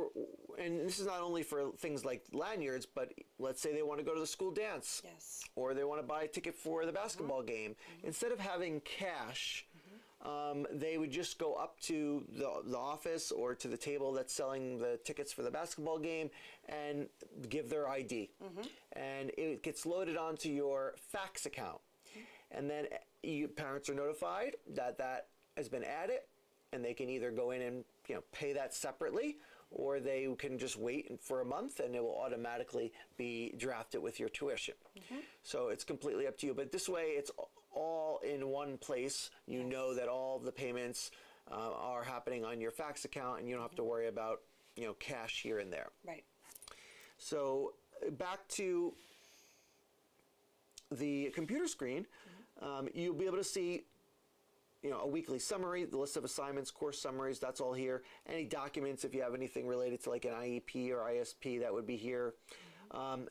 and this is not only for things like lanyards, but let's say they want to go to the school dance, Yes. or they want to buy a ticket for the basketball game. Instead of having cash, they would just go up to the office or to the table that's selling the tickets for the basketball game and give their ID. And it gets loaded onto your fax account. And then parents are notified that that has been added, and they can either go in and pay that separately, or they can just wait for a month and it will automatically be drafted with your tuition. So it's completely up to you. But this way, it's all in one place. You know that all the payments are happening on your fax account, and you don't have to worry about cash here and there. Right. So back to the computer screen, you'll be able to see a weekly summary, the list of assignments, course summaries, that's all here. Any documents, if you have anything related to like an IEP or ISP, that would be here.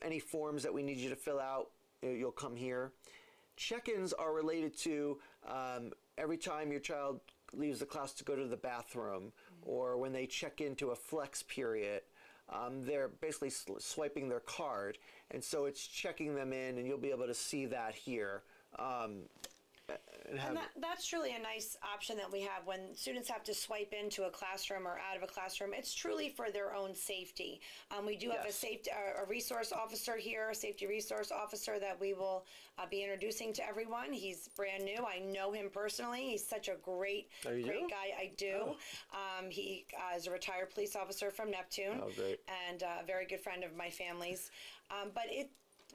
Any forms that we need you to fill out, you'll come here. Check-ins are related to every time your child leaves the class to go to the bathroom, or when they check into a flex period. They're basically swiping their card, and so it's checking them in, and you'll be able to see that here. And that's truly a nice option that we have when students have to swipe into a classroom or out of a classroom. It's truly for their own safety. We do have a resource officer here, a safety resource officer that we will be introducing to everyone. He's brand new. I know him personally. He's such a great guy. I do. He is a retired police officer from Neptune. Oh, great. And a very good friend of my family's. But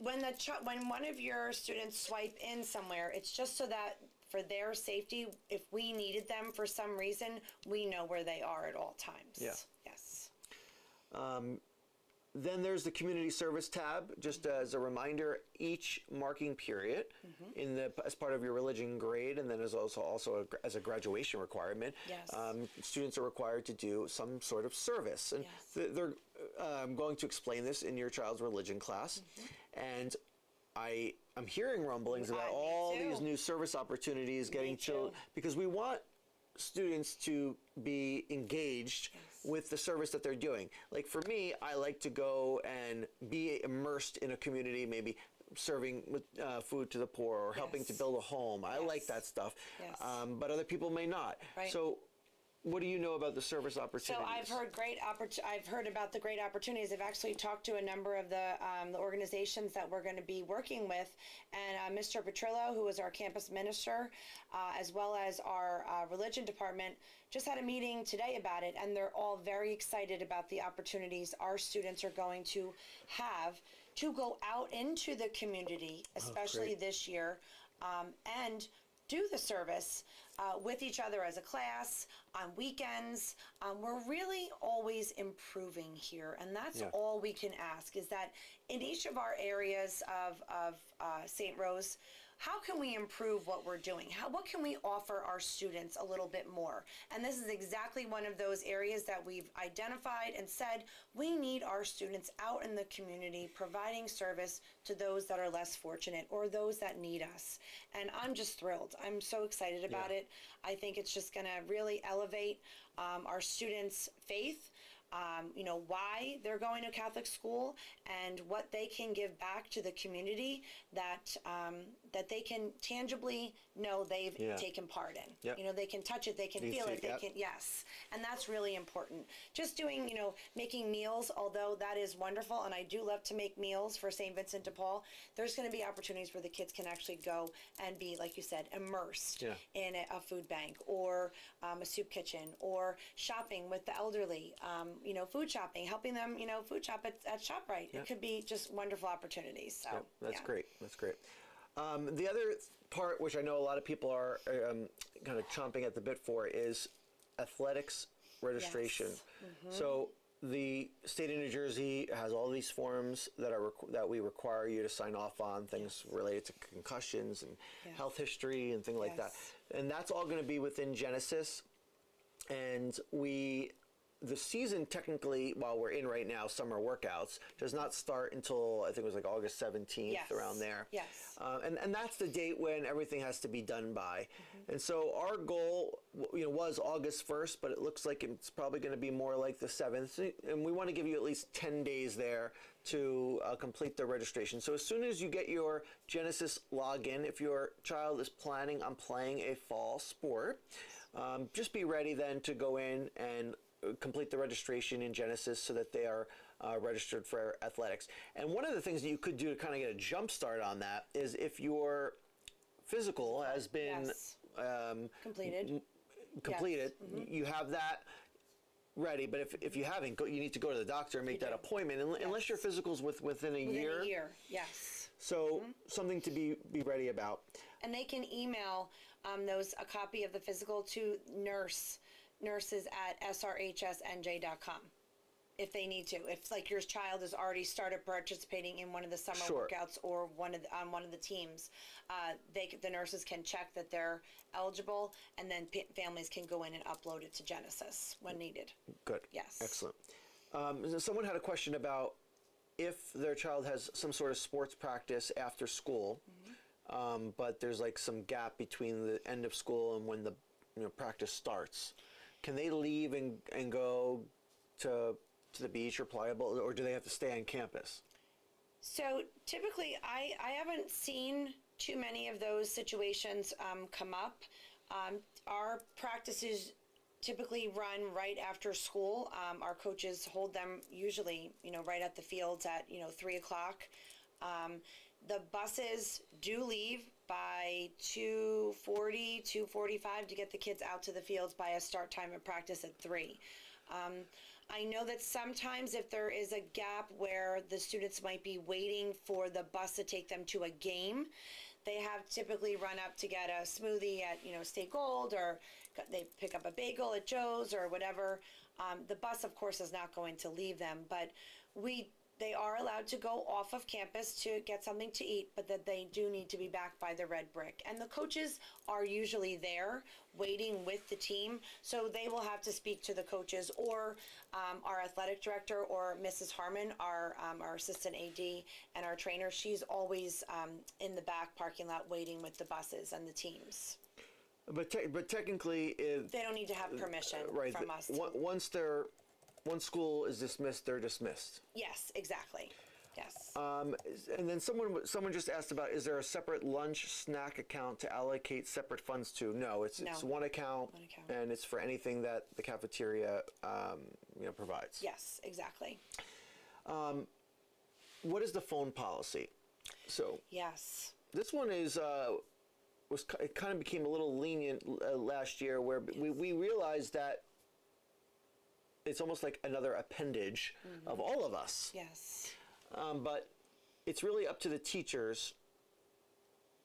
when one of your students swipe in somewhere, it's just so that for their safety, if we needed them for some reason, we know where they are at all times. Yeah. Yes. Then there's the community service tab. Just as a reminder, each marking period as part of your religion grade, and then as also as a graduation requirement, Yes. Students are required to do some sort of service. And Yes. they're going to explain this in your child's religion class. And I'm hearing rumblings about all these new service opportunities getting children, because we want students to be engaged with the service that they're doing. Like for me, I like to go and be immersed in a community, maybe serving food to the poor or helping to build a home. I like that stuff, but other people may not. Right. So what do you know about the service opportunities? So I've heard about the great opportunities. I've actually talked to a number of the organizations that we're going to be working with, and Mr. Petrillo, who is our campus minister, as well as our religion department, just had a meeting today about it, and they're all very excited about the opportunities our students are going to have to go out into the community, especially this year, and do the service with each other as a class, on weekends. We're really always improving here, and that's all we can ask, is that in each of our areas of St. Rose, how can we improve what we're doing? What can we offer our students a little bit more? And this is exactly one of those areas that we've identified and said we need our students out in the community providing service to those that are less fortunate or those that need us. And I'm just thrilled. I'm so excited about it. I think it's just going to really elevate our students' faith. Why they're going to Catholic school and what they can give back to the community that they can tangibly know they've taken part in. They can touch it, they can feel it, they can, and that's really important. Just doing, making meals, although that is wonderful, and I do love to make meals for St. Vincent de Paul, there's going to be opportunities where the kids can actually go and be, like you said, immersed in a food bank or a soup kitchen, or shopping with the elderly, food shopping, helping them, food shop at ShopRite. It could be just wonderful opportunities. So that's great. That's great. The other part, which I know a lot of people are kind of chomping at the bit for, is athletics registration. So the state of New Jersey has all these forms that we require you to sign off on, things related to concussions and health history and things like that. And that's all going to be within Genesis. And we the season technically, while we're in right now, summer workouts, does not start until I think it was like August 17th, Yes. around there. Yes. And that's the date when everything has to be done by. And so our goal, was August 1st, but it looks like it's probably going to be more like the 7th. And we want to give you at least 10 days there to complete the registration. So as soon as you get your Genesis login, if your child is planning on playing a fall sport, just be ready then to go in and complete the registration in Genesis so that they are registered for athletics. And one of the things that you could do to kind of get a jump start on that is if your physical has been Yes. Completed. completed, you have that ready. But if you haven't, you need to go to the doctor and make that appointment, unless your physical's within a year. Within a year, yes. So something to be ready about. And they can email a copy of the physical to nurses at srhsnj.com if they need to. If like your child has already started participating in one of the summer Sure. workouts or on one of the teams, the nurses can check that they're eligible, and then families can go in and upload it to Genesis when needed. Good. Yes. Excellent. Someone had a question about if their child has some sort of sports practice after school, but there's like some gap between the end of school and when the practice starts. Can they leave and go to the beach or Pliable, or do they have to stay on campus? So typically, I haven't seen too many of those situations come up. Our practices typically run right after school. Our coaches hold them usually, right at the fields at 3 o'clock. The buses do leave by 2:40, 2:45 to get the kids out to the fields by a start time of practice at 3. I know that sometimes if there is a gap where the students might be waiting for the bus to take them to a game, they have typically run up to get a smoothie at State Gold, or they pick up a bagel at Joe's or whatever. The bus, of course, is not going to leave them, but they are allowed to go off of campus to get something to eat, but that they do need to be back by the red brick. And the coaches are usually there waiting with the team, so they will have to speak to the coaches or our athletic director, or Mrs. Harmon, our assistant AD and our trainer. She's always in the back parking lot waiting with the buses and the teams. But technically, if They don't need to have permission right, from us. once school is dismissed, they're dismissed. Yes, exactly. Yes. And then someone just asked about, is there a separate lunch snack account to allocate separate funds to? No, it's one account, One account. and it's for anything that the cafeteria provides. Yes, exactly. What is the phone policy? So Yes. this one is it kind of became a little lenient last year, where we realized that it's almost like another appendage of all of us. Yes. But it's really up to the teachers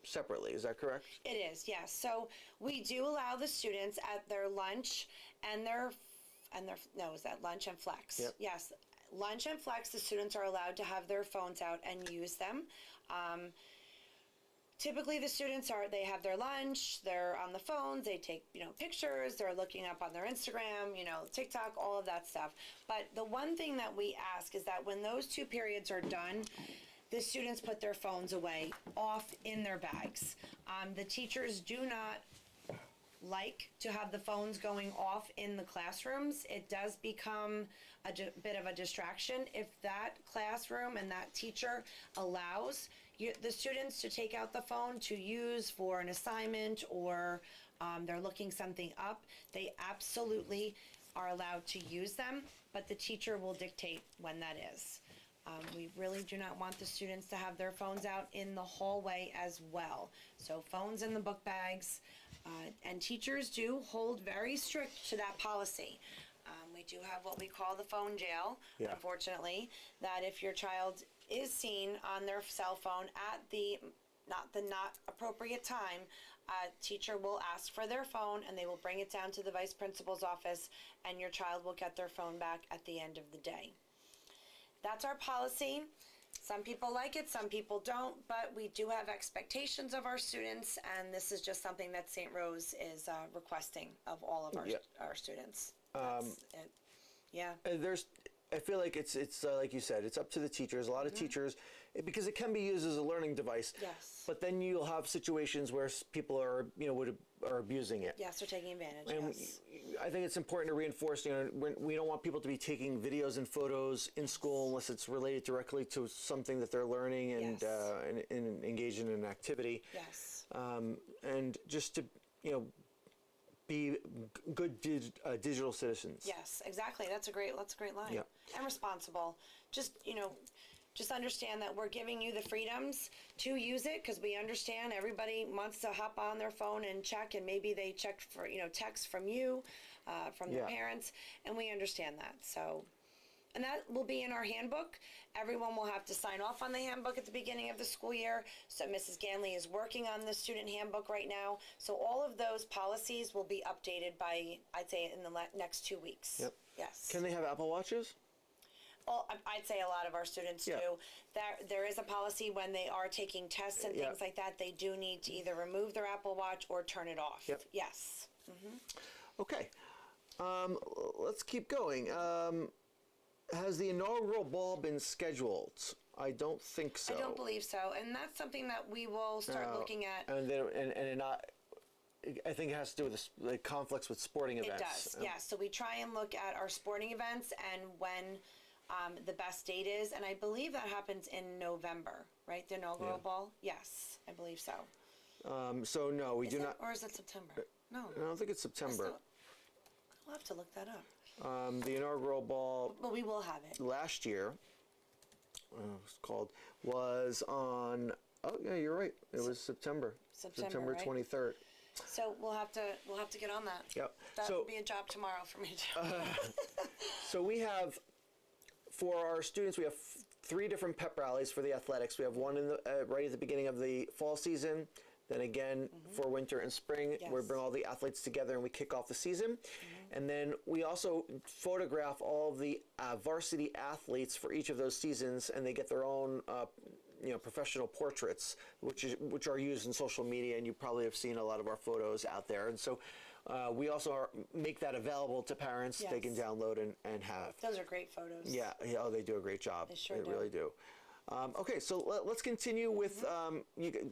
separately. Is that correct? It is, yes. So we do allow the students at their lunch and is that lunch and flex? Yep. Yes. Lunch and flex, the students are allowed to have their phones out and use them. Typically the students they have their lunch, they're on the phones, they take, pictures, they're looking up on their Instagram, TikTok, all of that stuff. But the one thing that we ask is that when those 2 periods are done, the students put their phones away, off in their bags. The teachers do not like to have the phones going off in the classrooms. It does become a bit of a distraction if that classroom and that teacher allows the students to take out the phone to use for an assignment, or they're looking something up. They absolutely are allowed to use them, but the teacher will dictate when that is. We really do not want the students to have their phones out in the hallway as well. So phones in the book bags, and teachers do hold very strict to that policy. We do have what we call the phone jail, unfortunately, that if your child is seen on their cell phone at the not appropriate time, a teacher will ask for their phone and they will bring it down to the vice principal's office, and your child will get their phone back at the end of the day. That's our policy. Some people like it, some people don't, but we do have expectations of our students, and this is just something that St. Rose is requesting of all of our students. That's it. Yeah. I feel like it's like you said, it's up to the teachers. A lot of teachers, because it can be used as a learning device. Yes. But then you'll have situations where people are, are abusing it. Yes, they're taking advantage. And Yes. I think it's important to reinforce, we don't want people to be taking videos and photos in school unless it's related directly to something that they're learning and, Yes. and engage in an activity. Yes. And just to, be good digital citizens. Yes, exactly. That's a great line. Yeah. And responsible. Just, just understand that we're giving you the freedoms to use it, because we understand everybody wants to hop on their phone and check, and maybe they checked for, text from you, from their parents, and we understand that. So, and that will be in our handbook. Everyone will have to sign off on the handbook at the beginning of the school year. So Mrs. Ganley is working on the student handbook right now. So all of those policies will be updated by, I'd say, in the next 2 weeks. Yep. Yes. Can they have Apple Watches? Well, I'd say a lot of our students Yeah. do. There is a policy when they are taking tests and things like that, they do need to either remove their Apple Watch or turn it off. Yep. Yes. Okay. Let's keep going. Has the inaugural ball been scheduled? I don't think so. I don't believe so, and that's something that we will start looking at. And then, and not. I think it has to do with the conflicts with sporting events. It does, yes. So we try and look at our sporting events and when the best date is, and I believe that happens in November, right? The inaugural ball? Yes, I believe so. So no, we do not. Or is it September? No. I don't think it's September. We'll have to look that up. The inaugural ball But we will have it. last year was on. Oh yeah, you're right. It was September. September, right? 23rd. So we'll have to get on that. Yep. That So- will be a job tomorrow for me to. So we have, for our students, we have 3 different pep rallies for the athletics. We have one in the right at the beginning of the fall season. Then again for winter and spring, we Yes. bring all the athletes together and we kick off the season. And then we also photograph all of the varsity athletes for each of those seasons, and they get their own professional portraits, which are used in social media, and you probably have seen a lot of our photos out there. And so we also make that available to parents. They can Yes. download and have. Those are great photos. Yeah, they do a great job. They sure They do. really do. Okay, so let's continue with,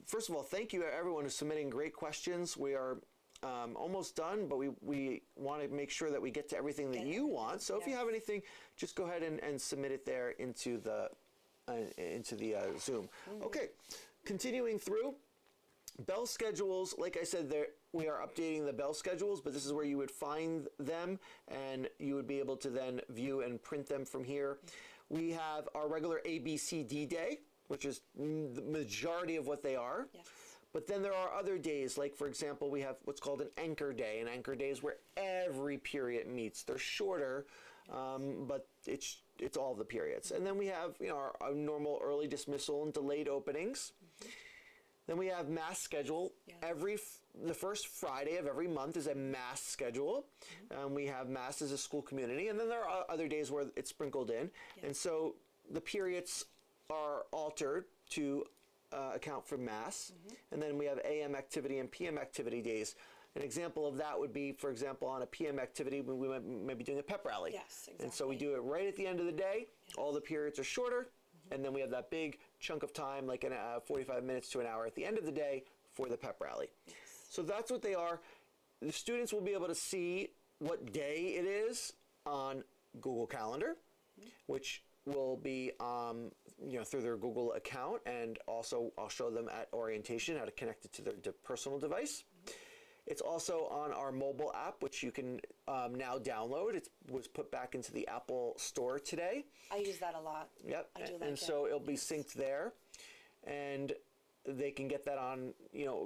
first of all, thank you everyone who's submitting great questions. We are almost done, but we want to make sure that we get to everything that you want. So if you have anything, just go ahead and submit it there into the Zoom. Okay, continuing through. Bell schedules, like I said, we are updating the bell schedules, but this is where you would find them, and you would be able to then view and print them from here. We have our regular ABCD day, which is the majority of what they are. Yes. But then there are other days, like for example, we have what's called an anchor day. An anchor day is where every period meets. They're shorter, but it's all the periods. And then we have our normal early dismissal and delayed openings. Then we have mass schedule. Yes. The first Friday of every month is a mass schedule. We have mass as a school community, and then there are other days where it's sprinkled in. And so the periods are altered to account for mass. And then we have AM activity and PM activity days. An example of that would be, for example, on a PM activity, we might be doing a pep rally. Yes, And so we exactly. do it right at the end of the day. All the periods are shorter. And then we have that big chunk of time, like 45 minutes to an hour at the end of the day for the pep rally. Yes. So that's what they are. The students will be able to see what day it is on Google Calendar, which will be through their Google account, and also I'll show them at orientation how to connect it to their personal device. It's also on our mobile app, which you can now download. It was put back into the Apple Store today. I use that a lot. Yep. I do like and it. so it'll be synced there, and they can get that on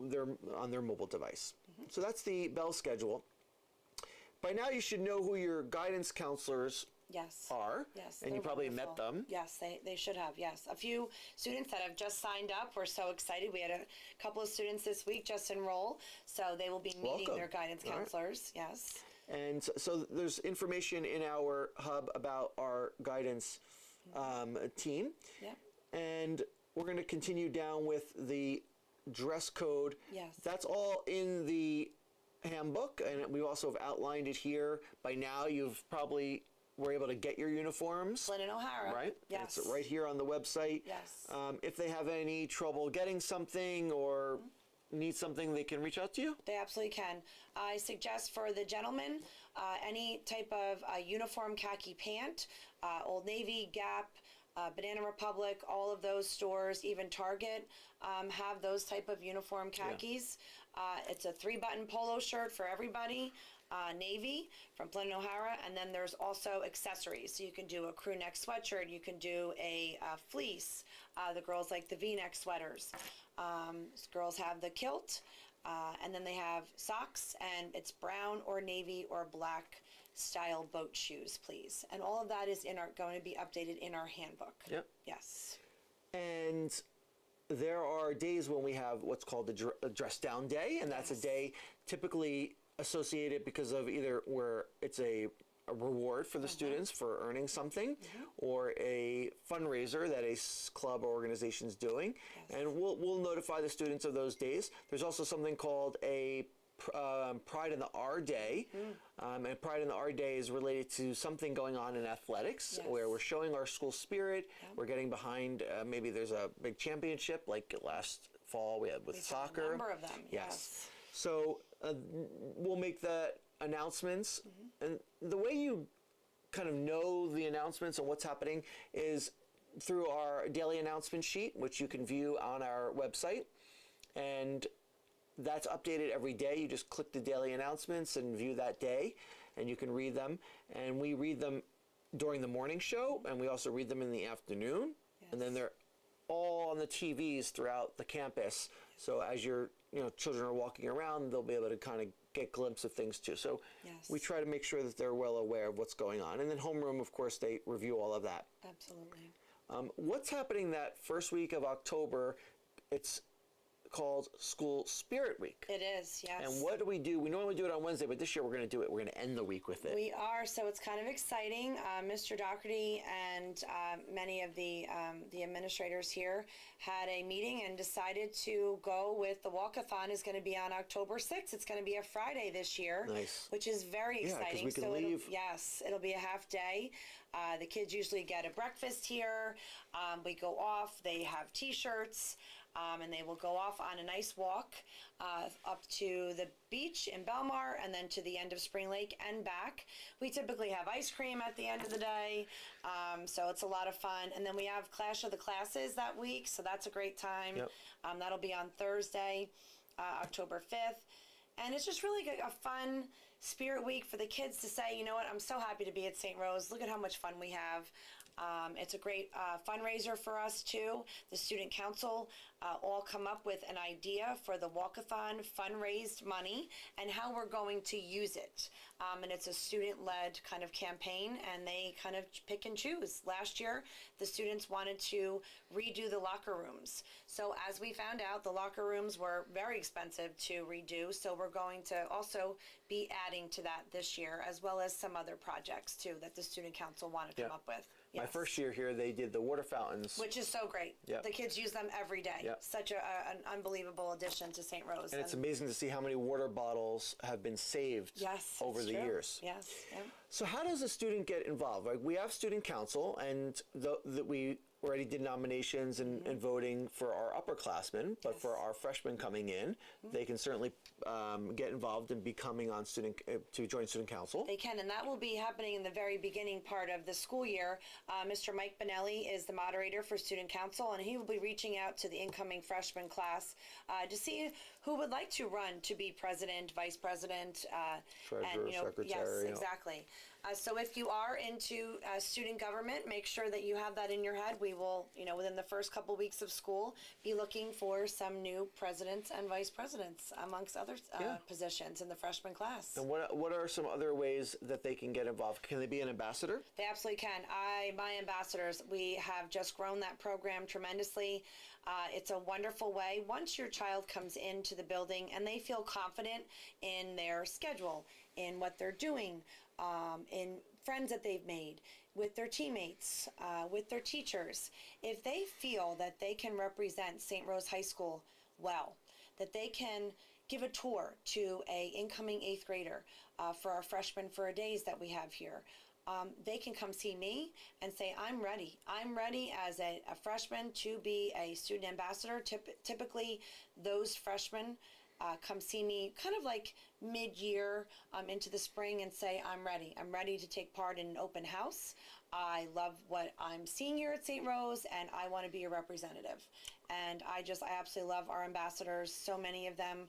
their mobile device. So that's the bell schedule. By now you should know who your guidance counselors Yes. are. Yes. And you they're probably wonderful. met them. Yes, they should have. Yes. A few students that have just signed up. We're so excited. We had a couple of students this week just enroll, so they will be meeting Welcome. their guidance All right. counselors. Yes. And so there's information in our hub about our guidance team. Yep. And we're going to continue down with the dress code. Yes. That's all in the handbook, and we also have outlined it here. By now, you've probably were able to get your uniforms. Flynn and O'Hara. Right? Yes. It's right here on the website. Yes. If they have any trouble getting something or need something, they can reach out to you? They absolutely can. I suggest for the gentlemen, any type of uniform khaki pant, Old Navy, Gap, Banana Republic, all of those stores, even Target, have those type of uniform khakis. It's a 3-button polo shirt for everybody, navy from Flynn and O'Hara, and then there's also accessories. So you can do a crew neck sweatshirt, you can do a fleece. The girls like the V-neck sweaters. Girls have the kilt, and then they have socks, and it's brown or navy or black style boat shoes, please. And all of that is going to be updated in our handbook. Yep. Yes. And there are days when we have what's called the dress down day, and that's a day typically associated because of either where it's a reward for the students for earning something, or a fundraiser that a club or organization is doing, and we'll notify the students of those days. There's also something called a Pride in the R Day, and Pride in the R Day is related to something going on in athletics, where we're showing our school spirit. We're getting behind. Maybe there's a big championship like last fall we had with soccer. A number of them. Yes. So we'll make that announcements, and the way you kind of know the announcements and what's happening is through our daily announcement sheet, which you can view on our website, and that's updated every day. You just click the daily announcements and view that day, and you can read them. And we read them during the morning show, and we also read them in the afternoon, and then they're all on the TVs throughout the campus. So as your children are walking around, they'll be able to kind of get glimpse of things too. So we try to make sure that they're well aware of what's going on. And then homeroom, of course, they review all of that. Absolutely. What's happening that first week of October? It's called School Spirit Week. It is, yes. And what do? We normally do it on Wednesday, but this year we're going to do it. We're going to end the week with it. We are, so it's kind of exciting. Mr. Doherty and many of the administrators here had a meeting and decided to go with the walkathon. Is going to be on October 6th. It's going to be a Friday this year, nice, which is very exciting. Yeah, because we can leave. It'll be a half day. The kids usually get a breakfast here. We go off. They have T-shirts. And they will go off on a nice walk up to the beach in Belmar and then to the end of Spring Lake and back. We typically have ice cream at the end of the day, so it's a lot of fun. And then we have Clash of the Classes that week, so that's a great time. Yep. That'll be on Thursday, October 5th. And it's just really a fun spirit week for the kids to say, you know what, I'm so happy to be at St. Rose. Look at how much fun we have. It's a great fundraiser for us too. The student council all come up with an idea for the walkathon, fundraised money, and how we're going to use it. And it's a student-led kind of campaign, and they kind of pick and choose. Last year, the students wanted to redo the locker rooms. So as we found out, the locker rooms were very expensive to redo, so we're going to also be adding to that this year, as well as some other projects too that the student council wanted to come up with. My Yes. first year here, they did the water fountains. Which is so great. Yep. The kids use them every day. Yep. Such an unbelievable addition to St. Rose. And it's amazing to see how many water bottles have been saved over the years. Yes. Yeah. So how does a student get involved? Like, we have student council, and we already did nominations and voting for our upperclassmen, but for our freshmen coming in, they can certainly get involved in becoming on to join student council. They can, and that will be happening in the very beginning part of the school year. Mr. Mike Benelli is the moderator for student council, and he will be reaching out to the incoming freshman class to see who would like to run to be president, vice president, Treasurer, secretary. Yes, exactly. So if you are into student government, make sure that you have that in your head. We will, within the first couple weeks of school, be looking for some new presidents and vice presidents, amongst other positions in the freshman class. And what are some other ways that they can get involved? Can they be an ambassador? They absolutely can. My ambassadors, we have just grown that program tremendously. It's a wonderful way. Once your child comes into the building and they feel confident in their schedule, in what they're doing, in friends that they've made, with their teammates, with their teachers, if they feel that they can represent St. Rose High School well, that they can give a tour to a incoming 8th grader for our freshmen for a days that we have here, they can come see me and say, I'm ready. I'm ready as a freshman to be a student ambassador. Typically, those freshmen come see me kind of like mid-year into the spring and say, I'm ready. I'm ready to take part in an open house. I love what I'm seeing here at St. Rose, and I want to be a representative. And I absolutely love our ambassadors. So many of them,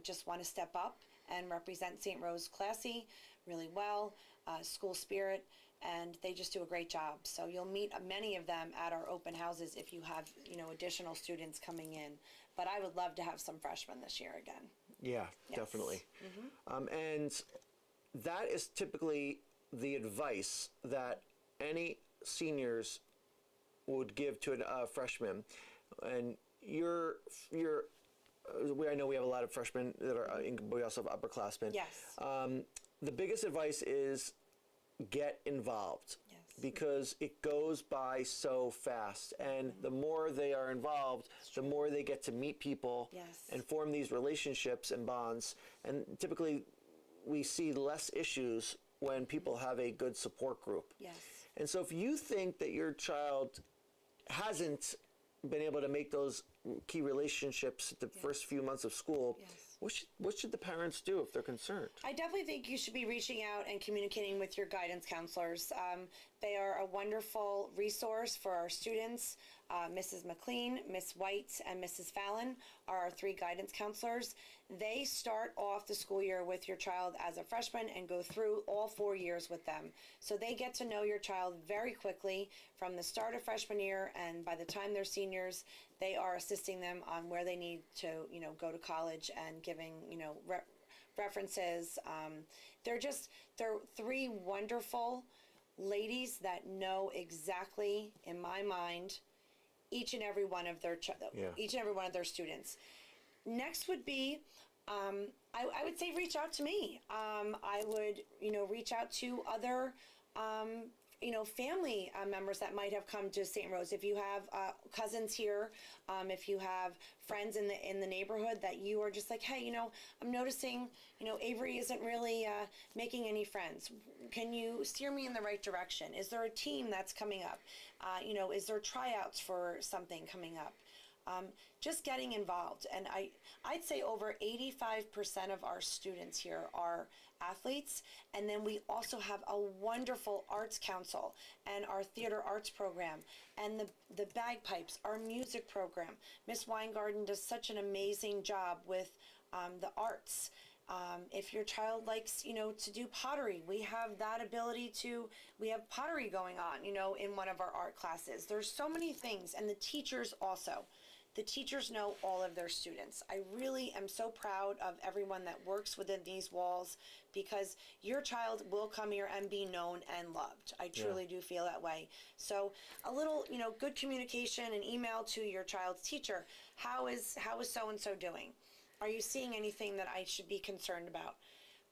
just want to step up and represent St. Rose classy, really well, school spirit, and they just do a great job. So you'll meet many of them at our open houses if you have, additional students coming in. But I would love to have some freshmen this year again. Yeah, Yes. definitely. And that is typically the advice that any seniors would give to a freshman. And I know we have a lot of freshmen that are, but we also have upperclassmen. Yes. The biggest advice is get involved. Yes. Because it goes by so fast, and the more they are involved, the more they get to meet people Yes. and form these relationships and bonds. And typically, we see less issues when people have a good support group. Yes. And so, if you think that your child hasn't been able to make those key relationships the first few months of school, Yes. what should the parents do if they're concerned? I definitely think you should be reaching out and communicating with your guidance counselors. They are a wonderful resource for our students. Mrs. McLean, Miss White, and Mrs. Fallon are our 3 guidance counselors. They start off the school year with your child as a freshman and go through all 4 years with them. So they get to know your child very quickly from the start of freshman year, and by the time they're seniors, they are assisting them on where they need to, go to college and giving, references. They're 3 wonderful ladies that know exactly, in my mind, each and every one of their students. Next would be, I would say reach out to me. I would, reach out to other, family members that might have come to St. Rose. If you have cousins here, if you have friends in the neighborhood that you are just like, hey, I'm noticing, Avery isn't really making any friends. Can you steer me in the right direction? Is there a team that's coming up? Is there tryouts for something coming up? Just getting involved. And I'd say over 85% of our students here are athletes. And then we also have a wonderful arts council and our theater arts program and the bagpipes, our music program. Miss Weingarten does such an amazing job with the arts. If your child likes, to do pottery, we have that ability we have pottery going on, in one of our art classes. There's so many things. And the teachers also. The teachers know all of their students. I really am so proud of everyone that works within these walls, because your child will come here and be known and loved. I truly do feel that way. So a little, good communication and email to your child's teacher. How is so-and-so doing? Are you seeing anything that I should be concerned about?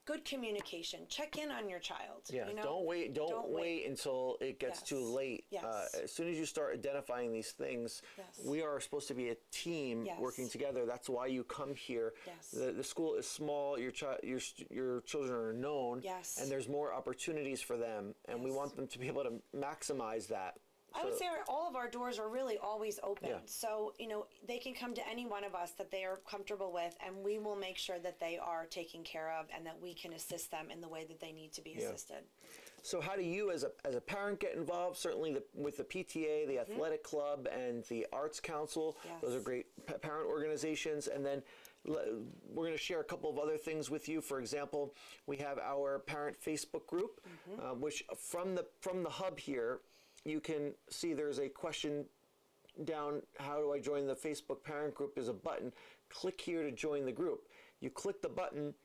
Good communication. Check in on your child. Yeah, don't wait until it gets too late. Yes. As soon as you start identifying these things, we are supposed to be a team working together. That's why you come here. Yes. The school is small. Your children are known. Yes. And there's more opportunities for them, and we want them to be able to maximize that. I would say all of our doors are really always open. Yeah. So, they can come to any one of us that they are comfortable with, and we will make sure that they are taken care of and that we can assist them in the way that they need to be assisted. So how do you as a parent get involved? Certainly with the PTA, the athletic club, and the arts council. Yes. Those are great parent organizations. And then we're going to share a couple of other things with you. For example, we have our parent Facebook group, which from the hub here, you can see there's a question down, how do I join the Facebook parent group? There's a button. Click here to join the group. You click the button,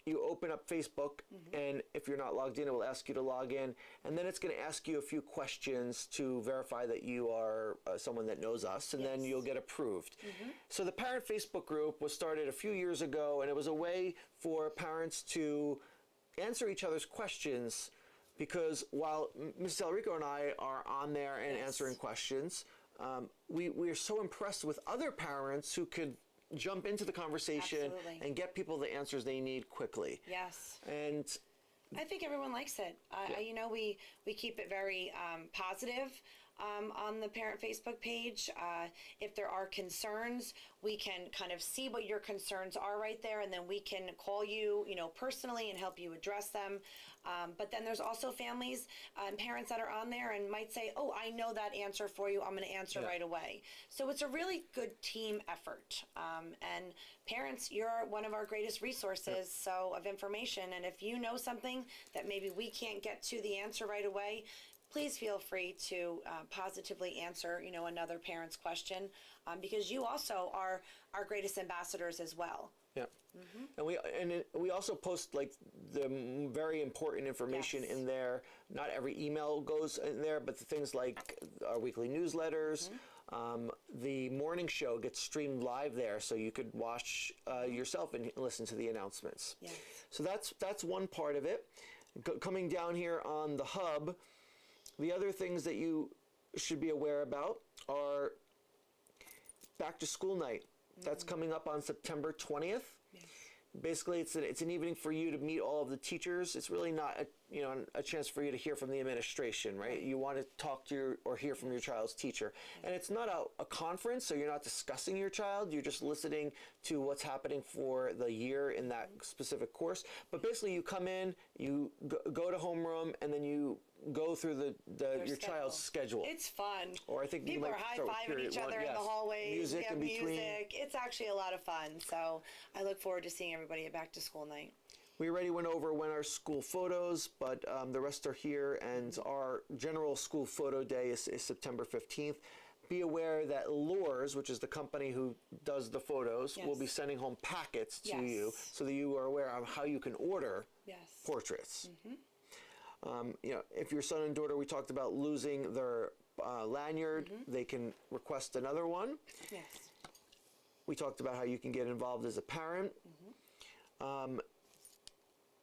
you open up Facebook, and if you're not logged in, it will ask you to log in. And then it's going to ask you a few questions to verify that you are someone that knows us, and then you'll get approved. So the parent Facebook group was started a few years ago, and it was a way for parents to answer each other's questions. Because while Mrs. Elrico and I are on there and answering questions, we are so impressed with other parents who could jump into the conversation and get people the answers they need quickly. Yes. And I think everyone likes it. You know, we keep it very positive on the parent Facebook page. If there are concerns, we can kind of see what your concerns are right there, and then we can call you, you know, personally and help you address them. But then there's also families and parents that are on there and might say, oh, I know that answer for you. I'm going to answer right away. So it's a really good team effort. And parents, you're one of our greatest resources of information. And if you know something that maybe we can't get to the answer right away, please feel free to positively answer, you know, another parent's question, because you also are our greatest ambassadors as well. Yeah. And we also post like the very important information in there. Not every email goes in there, but the things like our weekly newsletters. The morning show gets streamed live there, so you could watch yourself and listen to the announcements. Yes. So that's one part of it. Coming down here on the hub, the other things that you should be aware about are back to school night. That's coming up on September 20th. Yes. Basically, it's an evening for you to meet all of the teachers. It's really not a chance for you to hear from the administration, right? You want to talk to or hear from your child's teacher. And it's not a conference, so you're not discussing your child. You're just listening to what's happening for the year in that specific course. But basically, you come in, you go to homeroom, and then you go through your child's schedule. It's fun. Or I think people are high-fiving each other in the hallways. Music in between. Music. It's actually a lot of fun. So I look forward to seeing everybody at back to school night. We already went over when our school photos, but the rest are here, and our general school photo day is September 15th. Be aware that Lures, which is the company who does the photos, will be sending home packets to you so that you are aware of how you can order portraits. You know, if your son and daughter, we talked about losing their lanyard, they can request another one. Yes. We talked about how you can get involved as a parent.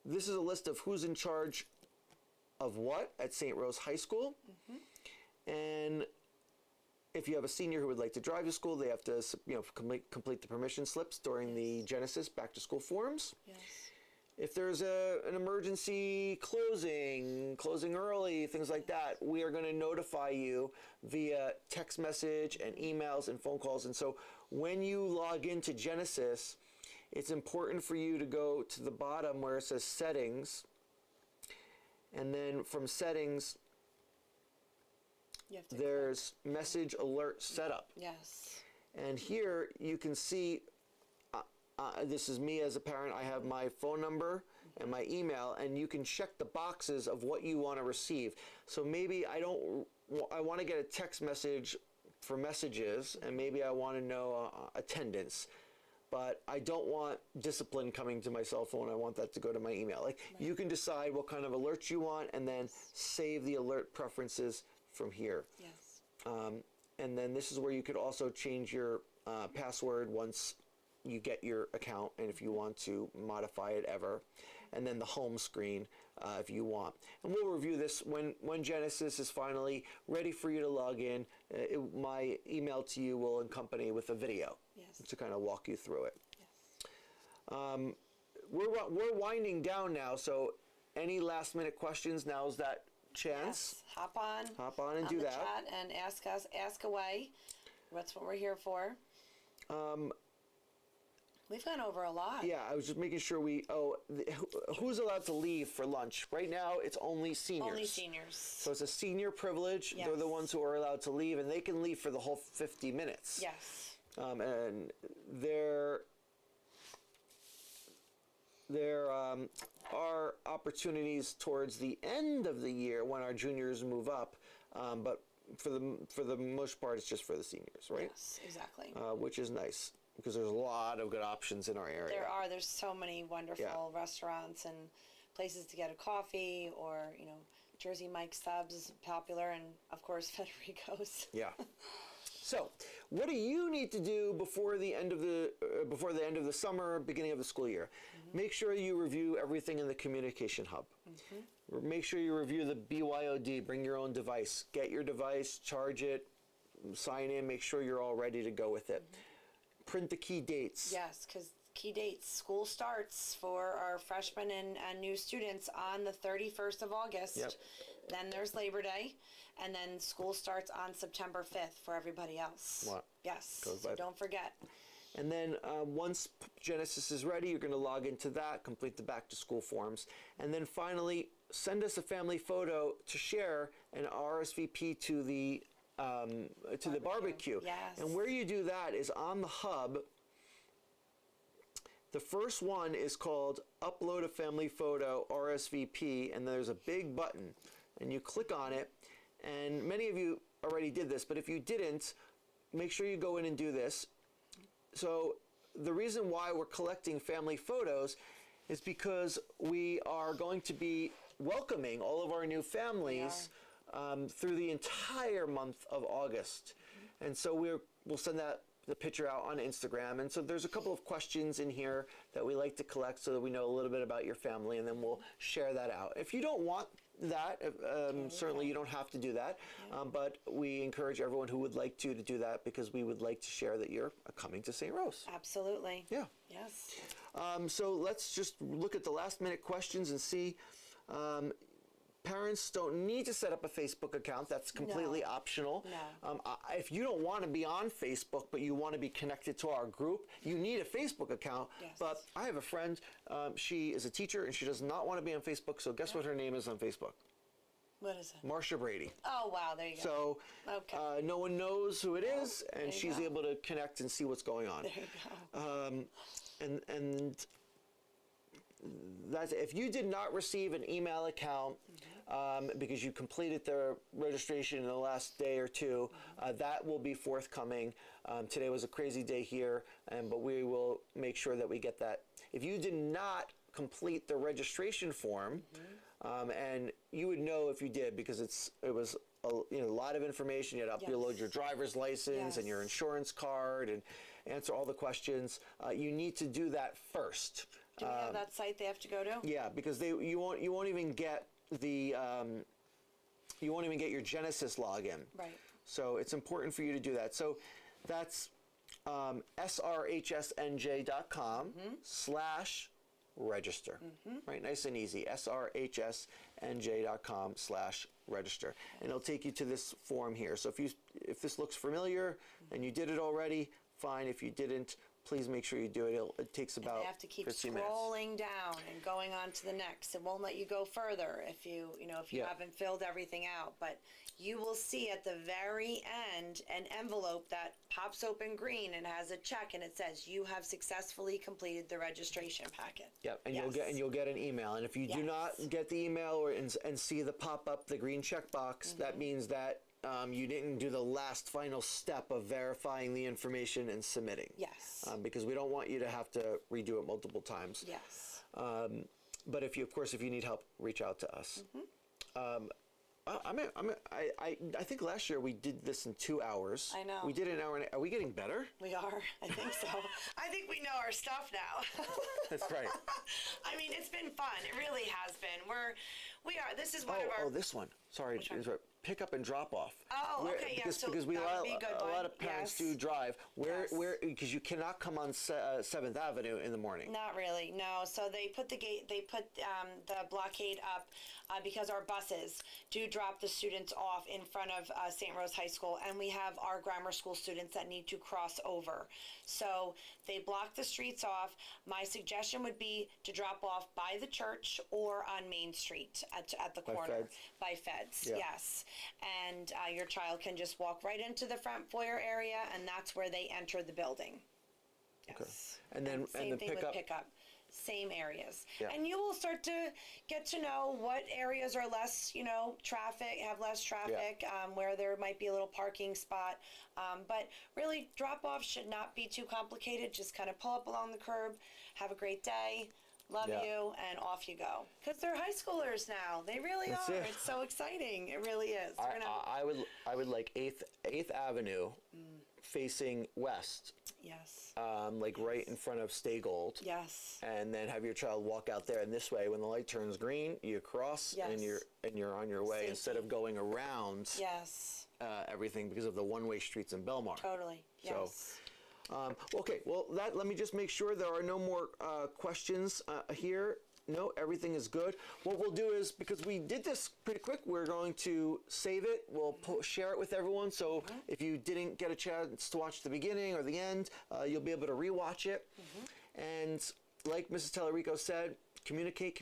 This is a list of who's in charge of what at St. Rose High School. And if you have a senior who would like to drive to school, they have to complete the permission slips during the Genesis back to school forums. Yes. If there's an emergency closing early, things like that, we are going to notify you via text message and emails and phone calls. And so when you log into Genesis, it's important for you to go to the bottom where it says settings. And then from settings, there's message alert setup. Yes. And here you can see, this is me as a parent. I have my phone number and my email, and you can check the boxes of what you want to receive. So maybe I want to get a text message for messages, and maybe I want to know attendance, but I don't want discipline coming to my cell phone. I want that to go to my email. Like you can decide what kind of alerts you want, and then save the alert preferences from here. Yes. And then this is where you could also change your password once you get your account, and if you want to modify it ever, and then the home screen if you want. And we'll review this when Genesis is finally ready for you to log in. My email to you will accompany with a video to kind of walk you through it. Yes. We're winding down now, so any last minute questions, now's that chance. Yes. Hop on and do the that. Chat and ask away. That's what we're here for. We've gone over a lot. Yeah, I was just making sure who's allowed to leave for lunch? Right now, it's only seniors. Only seniors. So it's a senior privilege. Yes. They're the ones who are allowed to leave, and they can leave for the whole 50 minutes. Yes. And there are opportunities towards the end of the year when our juniors move up, but for the most part, it's just for the seniors, right? Yes, exactly. Which is nice, because there's a lot of good options in our area. There's so many wonderful restaurants and places to get a coffee, or, you know, Jersey Mike's Subs is popular, and of course Federico's. Yeah. So, what do you need to do before the end of the summer, beginning of the school year? Make sure you review everything in the communication hub. Make sure you review the BYOD, bring your own device. Get your device, charge it, sign in, make sure you're all ready to go with it. Print the key dates. Yes, because key dates. School starts for our freshmen and new students on the 31st of August. Yep. Then there's Labor Day, and then school starts on September 5th for everybody else. Wow. Yes, Goes so by. don't forget. And then once Genesis is ready, you're going to log into that, complete the back to school forms, and then finally send us a family photo to share and RSVP to the barbecue. Yes. And where you do that is on the hub. The first one is called Upload a Family Photo RSVP, and there's a big button, and you click on it. And many of you already did this, but if you didn't, make sure you go in and do this. So the reason why we're collecting family photos is because we are going to be welcoming all of our new families through the entire month of August. And so we'll send the picture out on Instagram. And so there's a couple of questions in here that we like to collect so that we know a little bit about your family, and then we'll share that out. If you don't want that, certainly you don't have to do that, but we encourage everyone who would like to do that, because we would like to share that you're coming to St. Rose. Absolutely. Yeah. Yes. So let's just look at the last minute questions and see. Parents don't need to set up a Facebook account. That's completely optional. No. If you don't want to be on Facebook, but you want to be connected to our group, you need a Facebook account. Yes. But I have a friend, she is a teacher, and she does not want to be on Facebook, so guess what her name is on Facebook? What is it? Marcia Brady. Oh, wow, there you go. So Okay. no one knows who it is, and you she's go. able to connect and see what's going on. There you go. And that's, if you did not receive an email account because you completed the registration in the last day or two, that will be forthcoming. Today was a crazy day here, but we will make sure that we get that. If you did not complete the registration form, and you would know if you did, because it was a lot of information. You had to upload your driver's license and your insurance card and answer all the questions. You need to do that first. Do we have that site they have to go to? Yeah, because you won't even get your Genesis login. Right. So it's important for you to do that. So that's srhsnj.com/register. Right, nice and easy. srhsnj.com/register, and it'll take you to this form here. So if this looks familiar and you did it already, fine. If you didn't, please make sure you do it. It takes about 15 minutes. They have to keep scrolling down and going on to the next. It won't let you go further if you haven't filled everything out. But you will see at the very end an envelope that pops open green and has a check, and it says you have successfully completed the registration packet. Yep, and you'll get an email. And if you do not get the email and see the pop up, the green check box, that means that you didn't do the last final step of verifying the information and submitting. Yes. Because we don't want you to have to redo it multiple times. Yes. But if you need help, reach out to us. I think last year we did this in 2 hours. I know. We did an hour. Are we getting better? We are. I think so. I think we know our stuff now. That's right. I mean, it's been fun. It really has been. We are. This is one of our. Oh, this one. Sorry, pick up and drop off. Oh, okay, yeah. Because, So because that would be a good a lot one. of parents Yes. do drive. Yes. Because you cannot come on 7th Avenue in the morning. Not really, no. So they put the blockade up because our buses do drop the students off in front of St. Rose High School, and we have our grammar school students that need to cross over. So they block the streets off. My suggestion would be to drop off by the church or on Main Street at the corner. Feds? By Feds, Yeah. yes. And your child can just walk right into the front foyer area, and that's where they enter the building. Yes. And then same thing with pickup. pickup. Same areas. Yeah. And you will start to get to know what areas are less, have less traffic, where there might be a little parking spot. But really, drop-off should not be too complicated. Just kind of pull up along the curb, have a great day, love you, and off you go. Because they're high schoolers now. They really That's are. it. It's so exciting. It really is. We're gonna- I would like 8th Avenue facing west. Yes. Right in front of Stay Gold. Yes. And then have your child walk out there, and this way, when the light turns green, you cross and Yes. you're on your way, Safety. instead of going around Yes. everything because of the one-way streets in Belmar. Totally. So, Yes. Okay, well, let me just make sure there are no more questions here. No, everything is good. What we'll do is, because we did this pretty quick, we're going to save it. We'll share it with everyone. So if you didn't get a chance to watch the beginning or the end, you'll be able to rewatch it. And like Mrs. Tellerico said, communicate.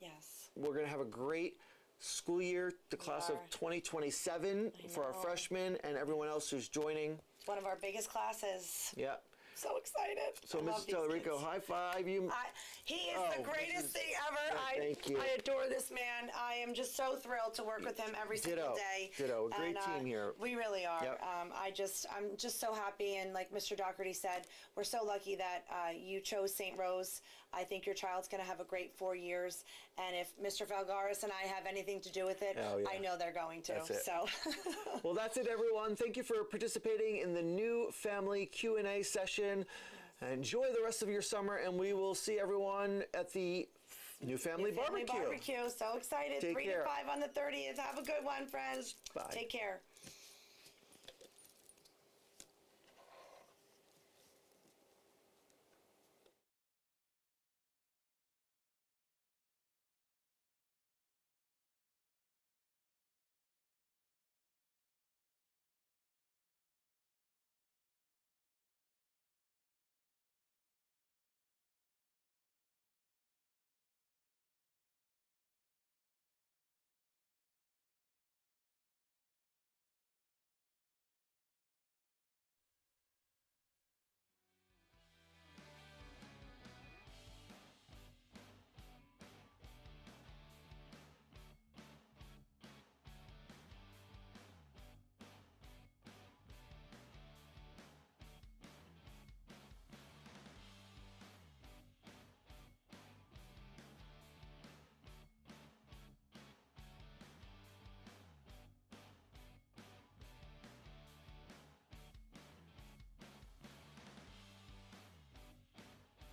Yes. We're going to have a great school year, the class of 2027 for our freshmen and everyone else who's joining. It's one of our biggest classes. Yeah. So excited. So, I love Mrs. these Tellerico, kids. high five. He is the greatest thing ever. thank you. I adore this man. I am just so thrilled to work with him every single day. Ditto. A great team here. We really are. Yep. I'm just so happy, and like Mr. Doherty said, we're so lucky that you chose St. Rose. I think your child's going to have a great 4 years, and if Mr. Falgaris and I have anything to do with it, Oh, yeah. I know they're going to. That's it. So, Well, that's it, everyone. Thank you for participating in the new family Q&A session. Enjoy the rest of your summer, and we will see everyone at the new family barbecue. So excited. Take 3 care. to 5 on the 30th. Have a good one, friends. Bye. Take care.